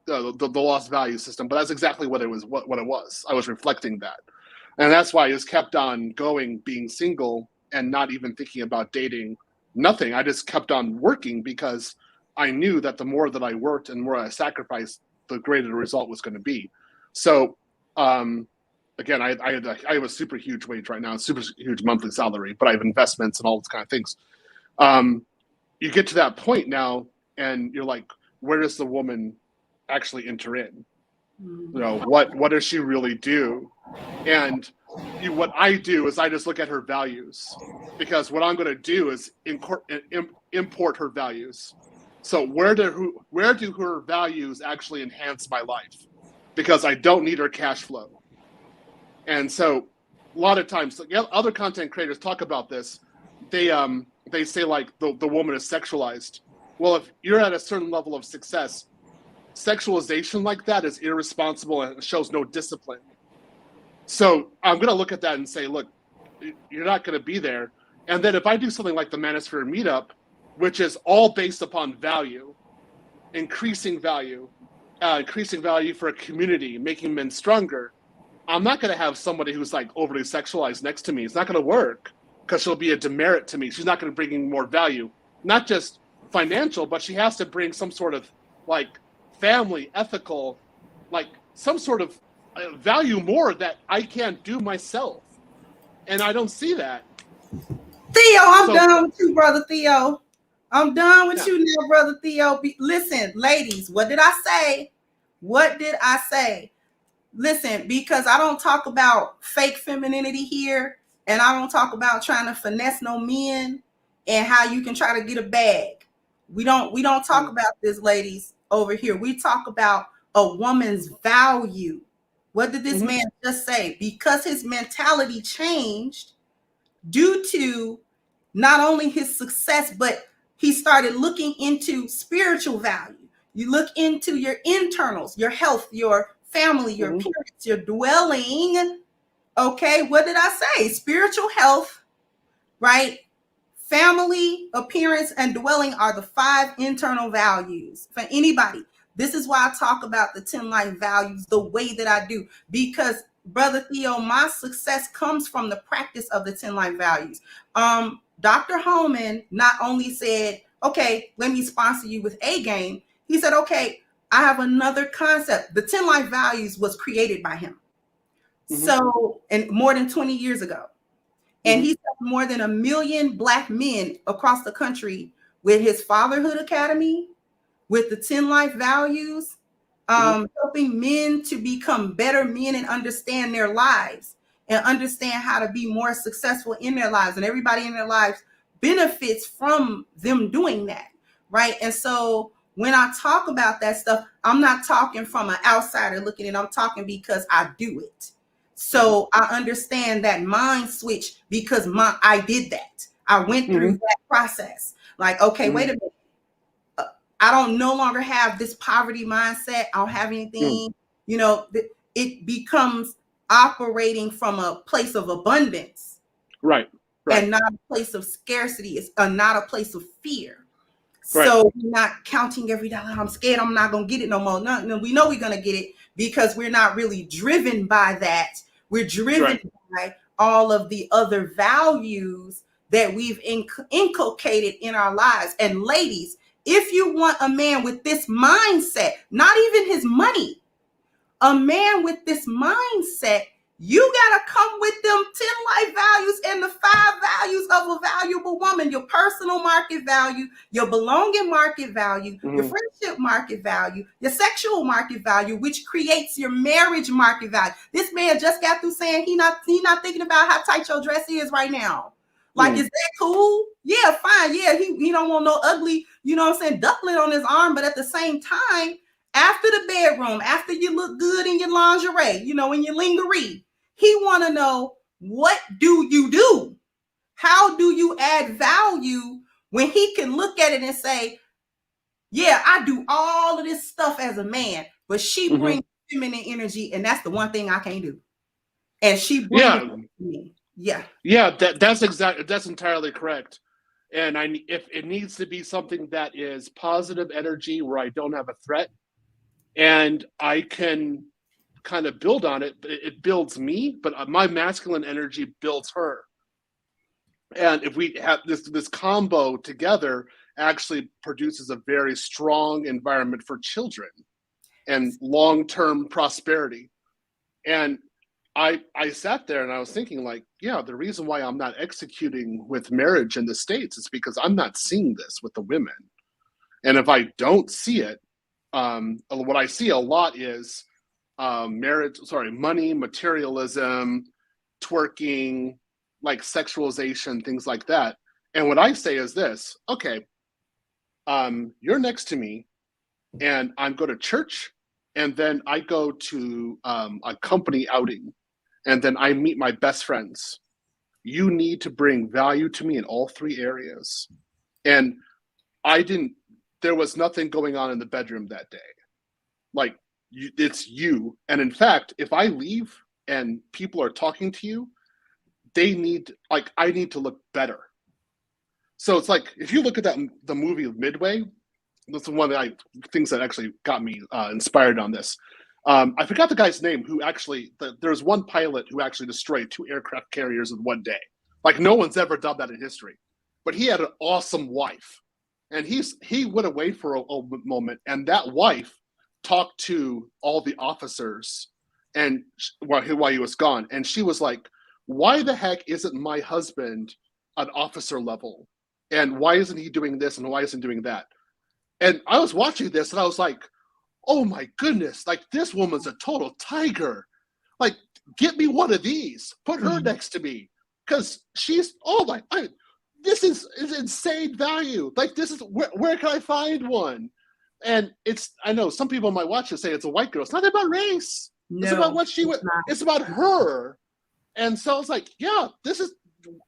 the lost value system, but that's exactly what it was. What it was. I was reflecting that, and that's why I just kept on going, being single and not even thinking about dating. Nothing. I just kept on working because I knew that the more that I worked and more I sacrificed, the greater the result was going to be. So, again, I have a super huge wage right now, super huge monthly salary, but I have investments and all those kind of things. You get to that point now, and you're like, where does the woman actually enter in? You know, what does she really do? And what I do is I just look at her values, because what I'm going to do is import her values. So where do her values actually enhance my life? Because I don't need her cash flow. And so a lot of times, other content creators talk about this. They say like the woman is sexualized. Well, if you're at a certain level of success, sexualization like that is irresponsible and shows no discipline. So I'm going to look at that and say, look, you're not going to be there. And then if I do something like the Manosphere Meetup, which is all based upon value, increasing value for a community, making men stronger, I'm not going to have somebody who's like overly sexualized next to me. It's not going to work, because she'll be a demerit to me. She's not going to bring in more value, not just financial, but she has to bring some sort of like family, ethical, like some sort of value more that I can't do myself. And I don't see that. Theo, I'm done with you, Brother Theo. I'm done with you now, Brother Theo. Listen, ladies, what did I say? What did I say? Listen, because I don't talk about fake femininity here, and I don't talk about trying to finesse no men. and how you can try to get a bag. We don't talk about this, ladies, over here. We talk about a woman's value. What did this man just say? Because his mentality changed due to not only his success, but he started looking into spiritual value. You look into your internals, your health, your family, your appearance, your dwelling. Okay, what did I say? Spiritual health, right? Family, appearance, and dwelling are the 5 internal values for anybody. This is why I talk about the 10 life values the way that I do, because Brother Theo, my success comes from the practice of the 10 life values. Dr. Holman not only said, okay, let me sponsor you with A game. He said, okay, I have another concept. The 10 life values was created by him. So, and more than 20 years ago. And he's helped more than 1 million Black men across the country with his Fatherhood Academy, with the 10 life values, helping men to become better men and understand their lives and understand how to be more successful in their lives. And everybody in their lives benefits from them doing that, right? And so when I talk about that stuff, I'm not talking from an outsider looking at it. I'm talking because I do it. So I understand that mind switch because I did that. I went through that process. Like, okay, wait a minute. I don't no longer have this poverty mindset. I don't have anything, you know, it becomes operating from a place of abundance. Right. And not a place of scarcity. It's not a place of fear. So we're not counting every dollar. I'm scared I'm not going to get it no more. No, we know we're going to get it because we're not really driven by that. We're driven by all of the other values that we've inculcated in our lives. And ladies, if you want a man with this mindset, not even his money, a man with this mindset, you got to come with them 10 life values and the 5 values of a valuable woman: your personal market value, your belonging market value, your friendship market value, your sexual market value, which creates your marriage market value. This man just got through saying he not thinking about how tight your dress is right now. Like, is that cool? Yeah, fine. Yeah, he don't want no ugly, you know what I'm saying, duckling on his arm. But at the same time, after the bedroom, after you look good in your lingerie, you know, in your lingerie, he want to know, what do you do? How do you add value when he can look at it and say, yeah, I do all of this stuff as a man, but she brings feminine energy, and that's the one thing I can't do. And she brings it to me. Yeah, that's entirely correct. And if it needs to be something that is positive energy where I don't have a threat and I can kind of build on it, it builds me, but my masculine energy builds her. And if we have this combo together, actually produces a very strong environment for children and long-term prosperity. And I sat there and I was thinking, like, yeah, the reason why I'm not executing with marriage in the States is because I'm not seeing this with the women. And if I don't see it, what I see a lot is money, materialism, twerking, like sexualization, things like that. And what I say is this: okay, you're next to me and I go to church, and then I go to a company outing, and then I meet my best friends. You need to bring value to me in all 3 areas. And there was nothing going on in the bedroom that day. Like, it's you. And in fact, if I leave and people are talking to you, I need to look better. So it's like, if you look at the movie Midway, that's one of the things that actually got me inspired on this. I forgot the guy's name who actually, there's one pilot who actually destroyed 2 aircraft carriers in one day. Like, no one's ever done that in history. But he had an awesome wife. And he went away for a moment, and that wife talked to all the officers and while he was gone. And she was like, why the heck isn't my husband an officer level? And why isn't he doing this? And why isn't he doing that? And I was watching this and I was like, oh my goodness, like, this woman's a total tiger. Like, get me one of these, put her next to me. Cause she's, this is insane value. Like, this is where can I find one? And I know some people might watch and say it's a white girl. It's not about race. It's about what she would. It's about her. And so it's like, yeah, this is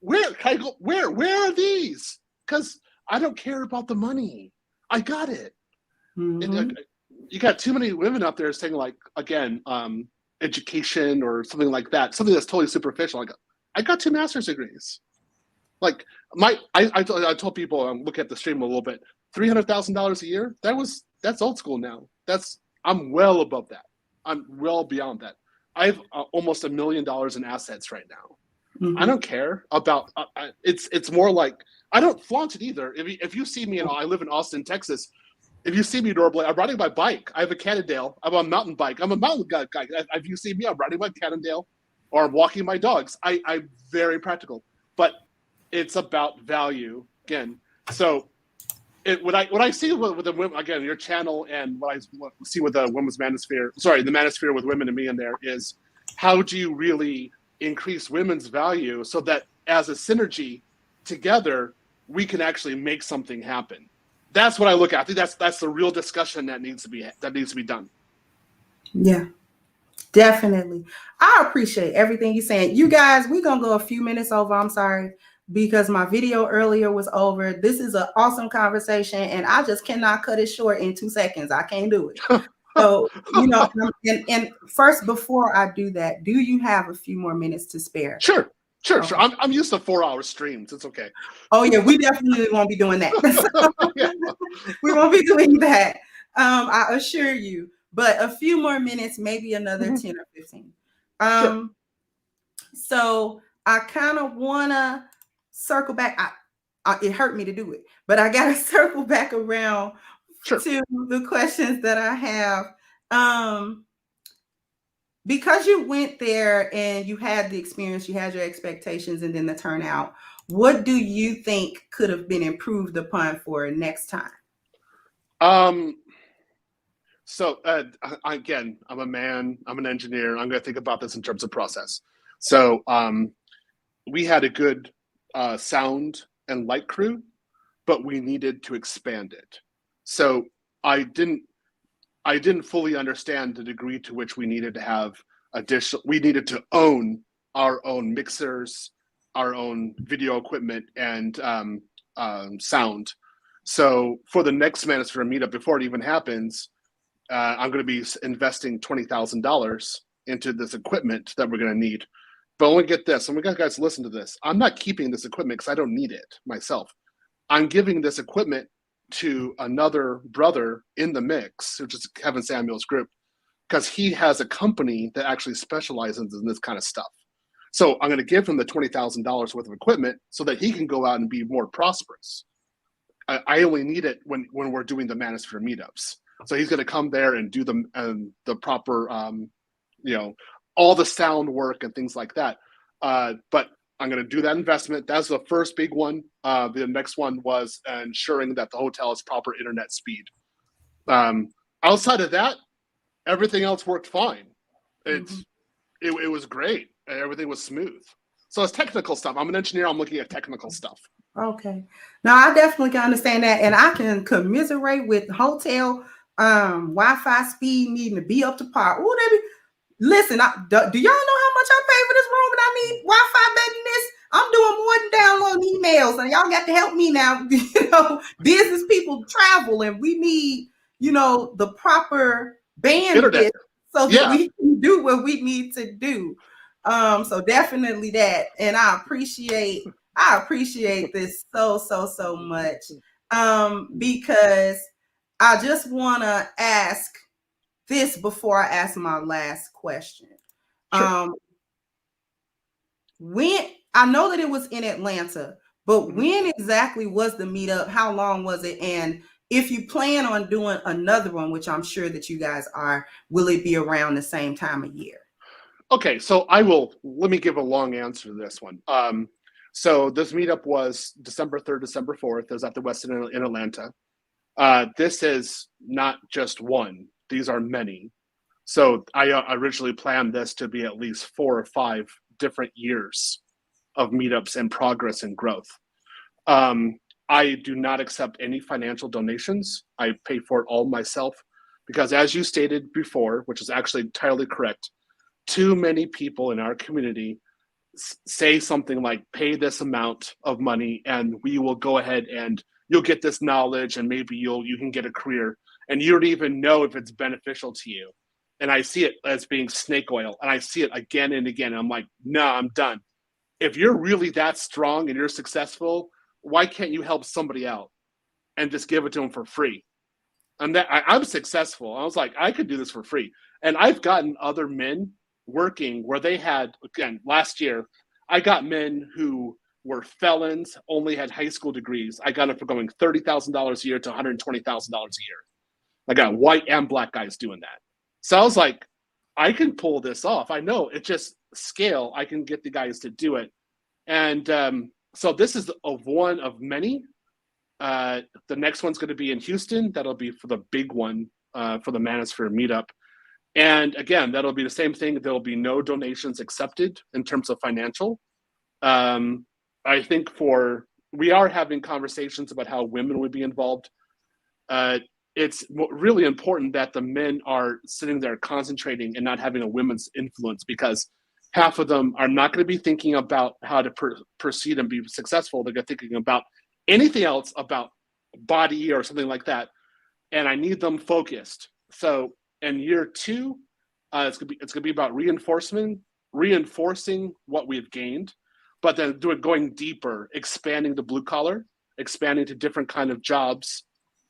where can I go? Where are these? Because I don't care about the money. I got it. And, you got too many women out there saying, like, again, education or something like that, something that's totally superficial. Like, I got 2 master's degrees. Like, I told people, look at the stream a little bit, $300,000 a year. That's old school now. I'm well above that. I'm well beyond that. I have almost $1 million in assets right now. I don't care about. It's more like I don't flaunt it either. If you see me, I live in Austin, Texas. If you see me normally, I'm riding my bike. I have a Cannondale. I'm on a mountain bike. I'm a mountain guy. If you see me, I'm riding my Cannondale, or I'm walking my dogs. I'm very practical, but it's about value again. So, what I see with the women, again, your channel, and what I see with the Women's Manosphere, the Manosphere with women and me in there, is how do you really increase women's value so that as a synergy together, we can actually make something happen. That's what I look at. I think that's the real discussion that needs to be done. Yeah, definitely. I appreciate everything you're saying. You guys, we're going to go a few minutes over. I'm sorry, because my video earlier was over. This is an awesome conversation, and I just cannot cut it short in 2 seconds. I can't do it. So, and first, before I do that, do you have a few more minutes to spare? Sure. Sure. I'm used to 4-hour streams. It's okay. Oh yeah, we definitely won't be doing that. We won't be doing that. I assure you. But a few more minutes, maybe another 10 or 15. Sure. So I kind of wanna circle back. It hurt me to do it, but I gotta circle back around to the questions that I have. Because you went there and you had the experience, you had your expectations, and then the turnout, what do you think could have been improved upon for next time? So again, I'm a man, I'm an engineer. I'm going to think about this in terms of process. So we had a good sound and light crew, but we needed to expand it. So I didn't fully understand the degree to which we needed to have we needed to own our own mixers, our own video equipment, and sound. So for the next Manosphere meetup, before it even happens, I'm going to be investing $20,000 into this equipment that we're going to need. But when we get this, and we got guys to listen to this, I'm not keeping this equipment because I don't need it myself. I'm giving this equipment to another brother in the mix, which is Kevin Samuel's group, because he has a company that actually specializes in this kind of stuff. So I'm going to give him the $20,000 worth of equipment so that he can go out and be more prosperous. I only need it when we're doing the Manosphere meetups. So he's going to come there and do the proper, all the sound work and things like that. But I'm going to do that investment. That's the first big one. The next one was ensuring that the hotel has proper internet speed. Outside of that, everything else worked fine. It was great. Everything was smooth. So it's technical stuff. I'm an engineer. I'm looking at technical stuff. Okay. Now I definitely can understand that, and I can commiserate with hotel Wi-Fi speed needing to be up to par. Oh, listen, do y'all know how much I pay for this room and I need Wi-Fi better than this? I'm doing more than downloading emails, and y'all got to help me now. Business people travel, and we need, the proper bandwidth so that we can do what we need to do. So definitely that, and I appreciate this so much. Because I just want to ask this before I ask my last question. Sure. When I know that it was in Atlanta, but when exactly was the meetup? How long was it? And if you plan on doing another one, which I'm sure that you guys are, will it be around the same time of year? Okay, so let me give a long answer to this one. So this meetup was December 3rd, December 4th. It was at the Westin in Atlanta. This is not just one. These are many. So I originally planned this to be at least 4 or 5 different years of meetups and progress and growth. I do not accept any financial donations. I pay for it all myself because, as you stated before, which is actually entirely correct, too many people in our community say something like, pay this amount of money and we will go ahead and you'll get this knowledge and maybe you can get a career, and you don't even know if it's beneficial to you. And I see it as being snake oil, and I see it again and again. And I'm like, no, I'm done. If you're really that strong and you're successful, why can't you help somebody out and just give it to them for free? And that I'm successful. I was like, I could do this for free. And I've gotten other men working where they had, again, last year, I got men who were felons, only had high school degrees. I got them for going $30,000 a year to $120,000 a year. I got white and black guys doing that. So I was like, I can pull this off. I know it's just scale. I can get the guys to do it. And so this is of one of many. The next one's going to be in Houston. That'll be for the big one, for the Manosphere meetup. And again, that'll be the same thing. There'll be no donations accepted in terms of financial. I think we are having conversations about how women would be involved. It's really important that the men are sitting there concentrating and not having a women's influence, because half of them are not going to be thinking about how to proceed and be successful. They're thinking about anything else, about body or something like that. And I need them focused. So in year 2, it's gonna be about reinforcing what we've gained, but then going deeper, expanding the blue collar, expanding to different kind of jobs,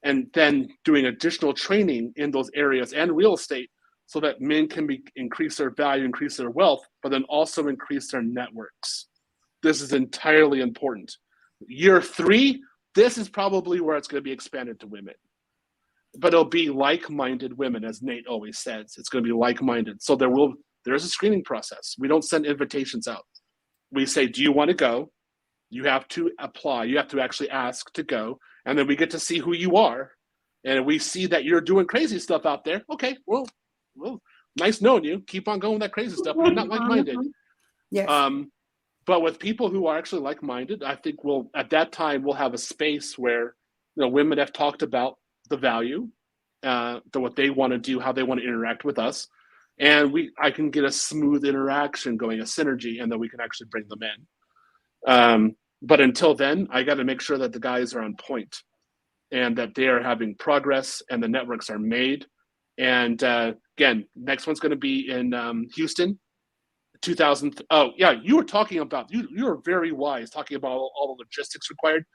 and then doing additional training in those areas and real estate, so that men can increase their value, increase their wealth, but then also increase their networks. This is entirely important. Year 3, this is probably where it's going to be expanded to women. But it'll be like-minded women, as Nate always says. It's going to be like-minded. So there's a screening process. We don't send invitations out. We say, do you want to go? You have to apply. You have to actually ask to go. And then we get to see who you are. And if we see that you're doing crazy stuff out there, okay, well, nice knowing you. Keep on going with that crazy stuff. But you're not like-minded. Yes. But with people who are actually like-minded, I think at that time we'll have a space where women have talked about the value, what they want to do, how they want to interact with us, and I can get a smooth interaction going, a synergy, and then we can actually bring them in. But until then, I got to make sure that the guys are on point and that they are having progress and the networks are made. And again, next one's going to be in Houston. 2000. Oh yeah, you were talking about you were very wise talking about all the logistics required.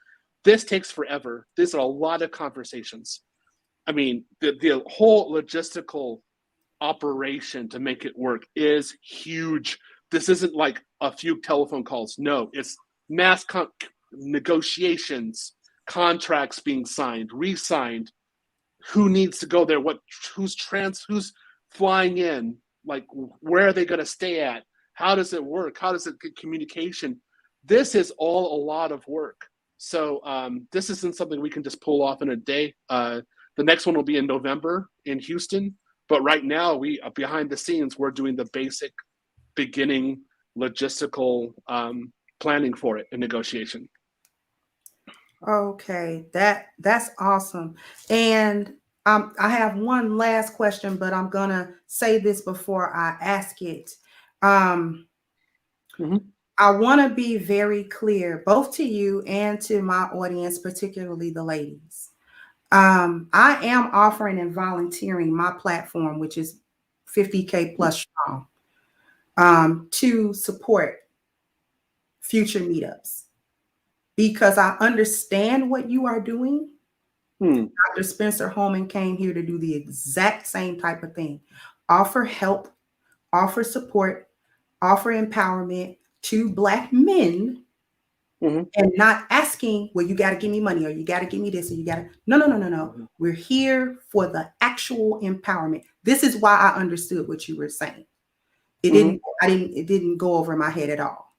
This takes forever. These are a lot of conversations. I mean, the whole logistical operation to make it work is huge. This isn't like a few telephone calls. No, it's mass negotiations, contracts being signed, re-signed. Who needs to go there? Who's flying in? Like, where are they going to stay at? How does it work? How does it get communication? This is all a lot of work. So this isn't something we can just pull off in a day. The next one will be in November in Houston. But right now, behind the scenes, we're doing the basic beginning logistical planning for it and negotiation. Okay, that's awesome. And I have one last question, but I'm gonna say this before I ask it. I want to be very clear, both to you and to my audience, particularly the ladies. I am offering and volunteering my platform, which is 50K plus strong, to support future meetups, because I understand what you are doing. Dr. Spencer Holman came here to do the exact same type of thing. Offer help, offer support, offer empowerment to Black men, and not asking, well, you got to give me money, or you got to give me this, or you got to, no. We're here for the actual empowerment. This is why I understood what you were saying. It didn't go over my head at all.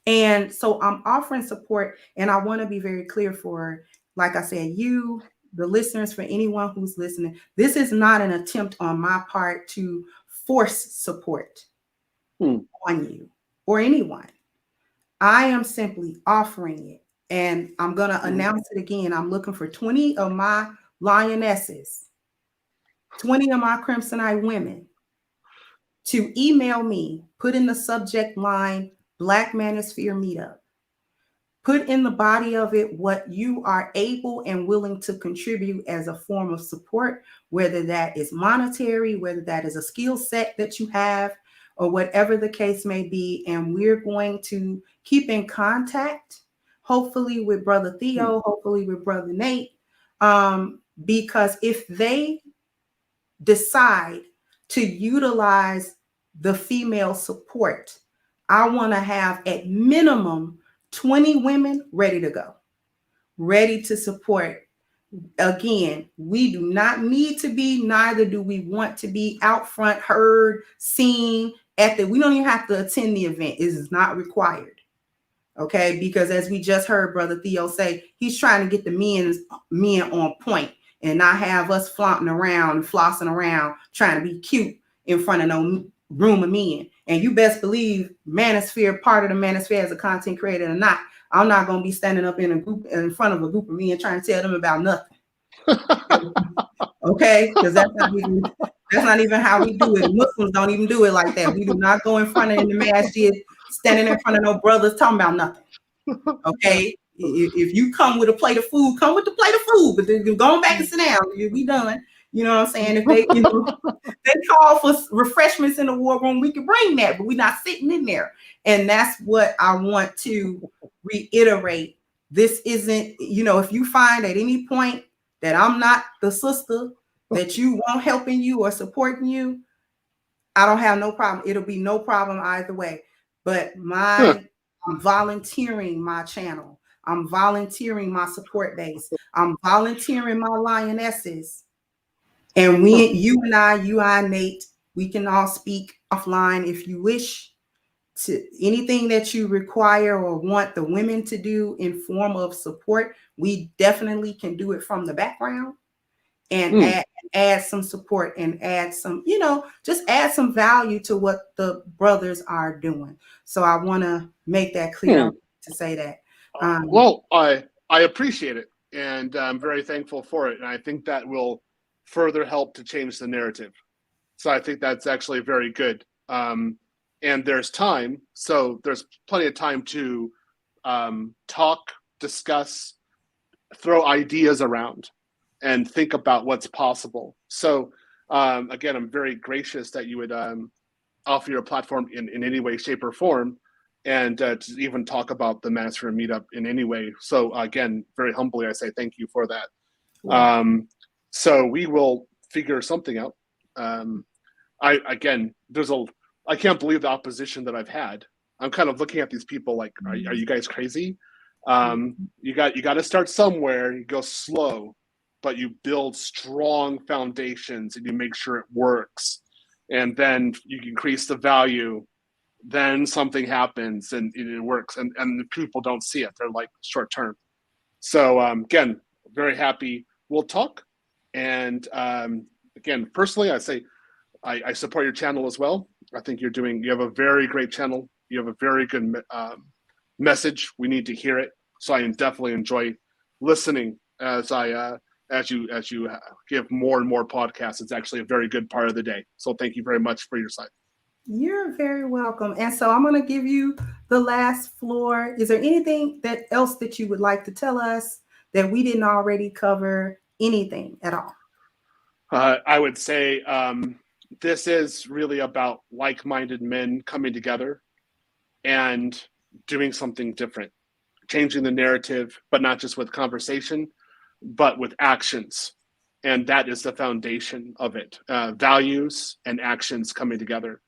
And so I'm offering support, and I want to be very clear for, like I said, you, the listeners, for anyone who's listening, this is not an attempt on my part to force support on you or anyone. I am simply offering it. And I'm going to announce it again. I'm looking for 20 of my lionesses, 20 of my Crimsonite women to email me, put in the subject line, Black Manosphere Meetup. Put in the body of it what you are able and willing to contribute as a form of support, whether that is monetary, whether that is a skill set that you have, or whatever the case may be. And we're going to keep in contact, hopefully with Brother Theo, hopefully with Brother Nate, because if they decide to utilize the female support, I want to have at minimum 20 women ready to go, ready to support. Again, we do not need to be, neither do we want to be out front, heard, seen we don't even have to attend the event. It is not required. Okay, because as we just heard Brother Theo say, he's trying to get the men on point and not have us flaunting around, flossing around, trying to be cute in front of no room of men. And you best believe Manosphere, part of the Manosphere as a content creator or not, I'm not going to be standing up in front of a group of men trying to tell them about nothing. Okay, because that's not even how we do it. Muslims don't even do it like that. We do not go in front of in the masjid, standing in front of no brothers talking about nothing. Okay, if you come with a plate of food, come with the plate of food. But then going back and sit down, you'll be done. You know what I'm saying? If they, they call for refreshments in the war room, we can bring that, but we're not sitting in there. And that's what I want to reiterate. This isn't, if you find at any point that I'm not the sister that you want helping you or supporting you, I don't have no problem. It'll be no problem either way. But I'm volunteering my channel. I'm volunteering my support base. I'm volunteering my lionesses. And you and I, Nate, we can all speak offline if you wish. To anything that you require or want the women to do in form of support, we definitely can do it from the background and add some support and add some, just add some value to what the brothers are doing. So I want to make that clear to say that. Well, I appreciate it, and I'm very thankful for it. And I think that will further help to change the narrative. So I think that's actually very good. And there's time, so there's plenty of time to talk, discuss, throw ideas around, and think about what's possible. So again, I'm very gracious that you would offer your platform in any way, shape, or form, and to even talk about the Manosphere Meetup in any way. So again, very humbly, I say thank you for that. Wow. So we will figure something out. I can't believe the opposition that I've had. I'm kind of looking at these people like, are you guys crazy? You got to start somewhere. You go slow, but you build strong foundations and you make sure it works. And then you increase the value. Then something happens and it works. And the people don't see it. They're like short term. So again, very happy. We'll talk. And again, personally, I say I support your channel as well. I think you have a very great channel. You have a very good message. We need to hear it. So I definitely enjoy listening as you give more and more podcasts. It's actually a very good part of the day. So thank you very much for your side. You're very welcome. And so I'm going to give you the last floor. Is there anything else that you would like to tell us that we didn't already cover? Anything at all? I would say this is really about like-minded men coming together and doing something different, changing the narrative, but not just with conversation, but with actions. And that is the foundation of it, values and actions coming together.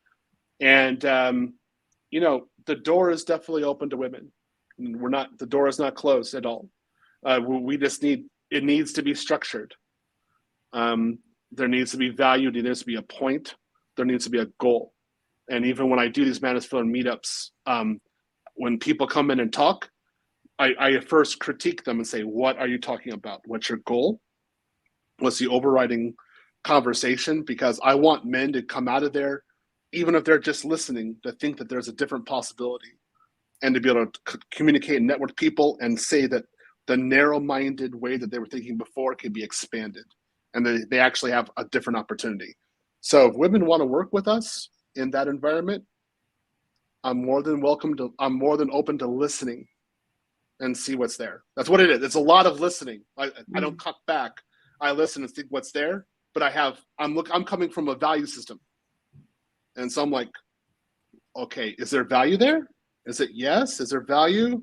And, the door is definitely open to women. The door is not closed at all. It needs to be structured. There needs to be value. There needs to be a point. There needs to be a goal. And even when I do these Manosphere meetups, when people come in and talk, I first critique them and say, what are you talking about? What's your goal? What's the overriding conversation? Because I want men to come out of there, even if they're just listening, to think that there's a different possibility. and to be able to communicate and network people and say that the narrow-minded way that they were thinking before can be expanded, and they actually have a different opportunity. So if women want to work with us in that environment, I'm more than open to listening and see what's there. That's what it is. It's a lot of listening. I don't cut back. I listen and think what's there, but I'm coming from a value system. And so I'm like, okay, is there value there? Is it yes? Is there value?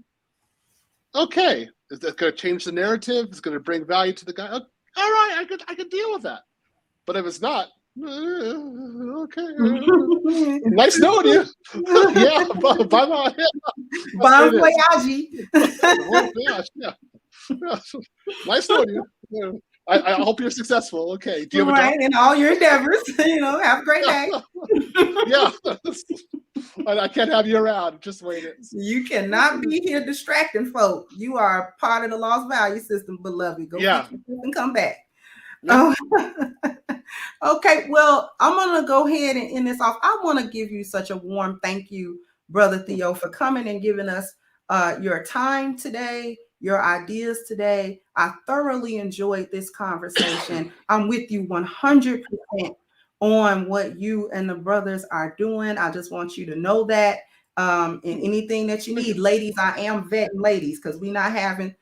Okay. Is that going to change the narrative? Is it going to bring value to the guy? All right, I could deal with that. But if it's not, okay. Nice knowing you. Yeah, bye-bye. Bon voyage. Yeah. Nice knowing you. Yeah. I hope you're successful. Okay. Do you have a dog? In all your endeavors. Have a great day. Yeah. I can't have you around. Just wait it. You cannot be here distracting folk. You are part of the lost value system, beloved. Go and come back. Yeah. Okay, well, I'm going to go ahead and end this off. I want to give you such a warm thank you, Brother Theo, for coming and giving us your time today, your ideas today. I thoroughly enjoyed this conversation. I'm with you 100% on what you and the brothers are doing. I just want you to know that. And anything that you need, ladies, I am vetting ladies because we're not having,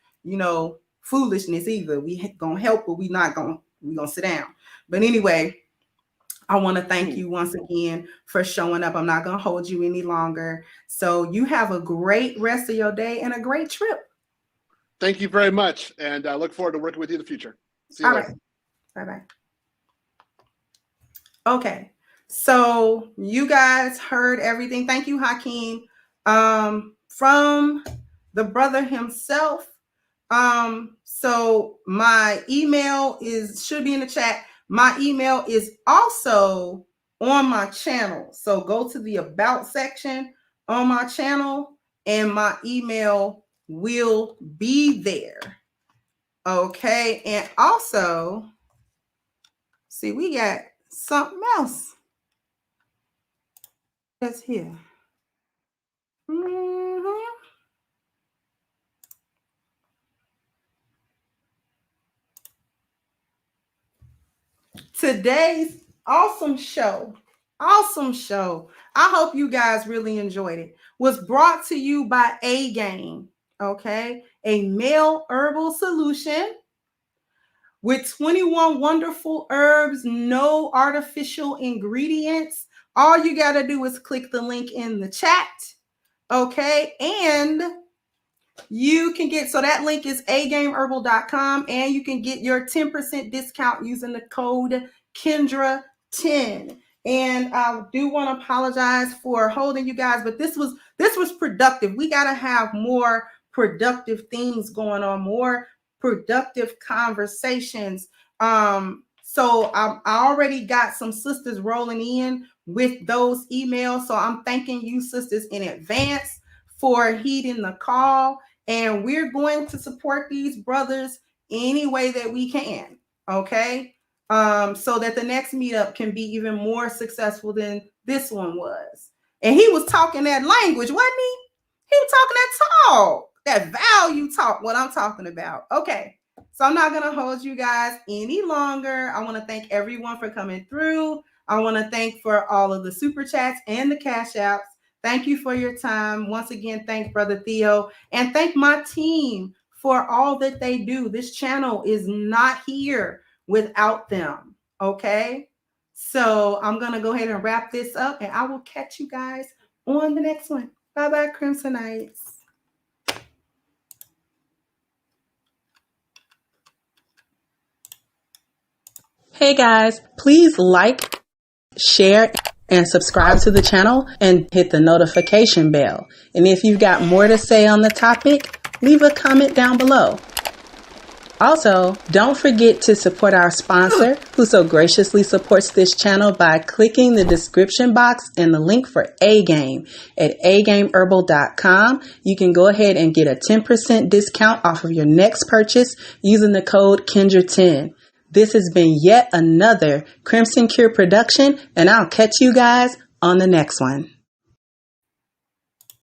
foolishness either. We gonna help, but we're gonna sit down. But anyway, I want to thank you once again for showing up. I'm not gonna hold you any longer. So you have a great rest of your day and a great trip. Thank you very much, and I look forward to working with you in the future. See you later. Right. Bye-bye. Okay, so you guys heard everything. Thank you, Hakeem. From the brother himself. So my email should be in the chat. My email is also on my channel. So go to the about section on my channel and my email will be there. Okay. And also, see, we got something else that's here. Today's awesome show. I hope you guys really enjoyed it. Was brought to you by A Game. Okay. A male herbal solution with 21 wonderful herbs, no artificial ingredients. All you got to do is click the link in the chat. Okay. And you can get, so that link is agameherbal.com, and you can get your 10% discount using the code Kendra10. And I do want to apologize for holding you guys, but this was productive. We got to have more productive things going on, more productive conversations. So I already got some sisters rolling in with those emails. So I'm thanking you sisters in advance for heeding the call. And we're going to support these brothers any way that we can. Okay. So that the next meetup can be even more successful than this one was. And he was talking that language, wasn't he? He was talking that talk, that value talk, what I'm talking about. Okay. So I'm not going to hold you guys any longer. I want to thank everyone for coming through. I want to thank for all of the super chats and the cash outs. Thank you for your time. Once again, thank Brother Theo and thank my team for all that they do. This channel is not here without them. Okay. So I'm going to go ahead and wrap this up and I will catch you guys on the next one. Bye-bye, Crimsonites. Hey guys, please like, share, and subscribe to the channel and hit the notification bell. And if you've got more to say on the topic, leave a comment down below. Also, don't forget to support our sponsor who so graciously supports this channel by clicking the description box and the link for A Game at agameherbal.com. You can go ahead and get a 10% discount off of your next purchase using the code Kendra10. This has been yet another Crimson Cure production, and I'll catch you guys on the next one.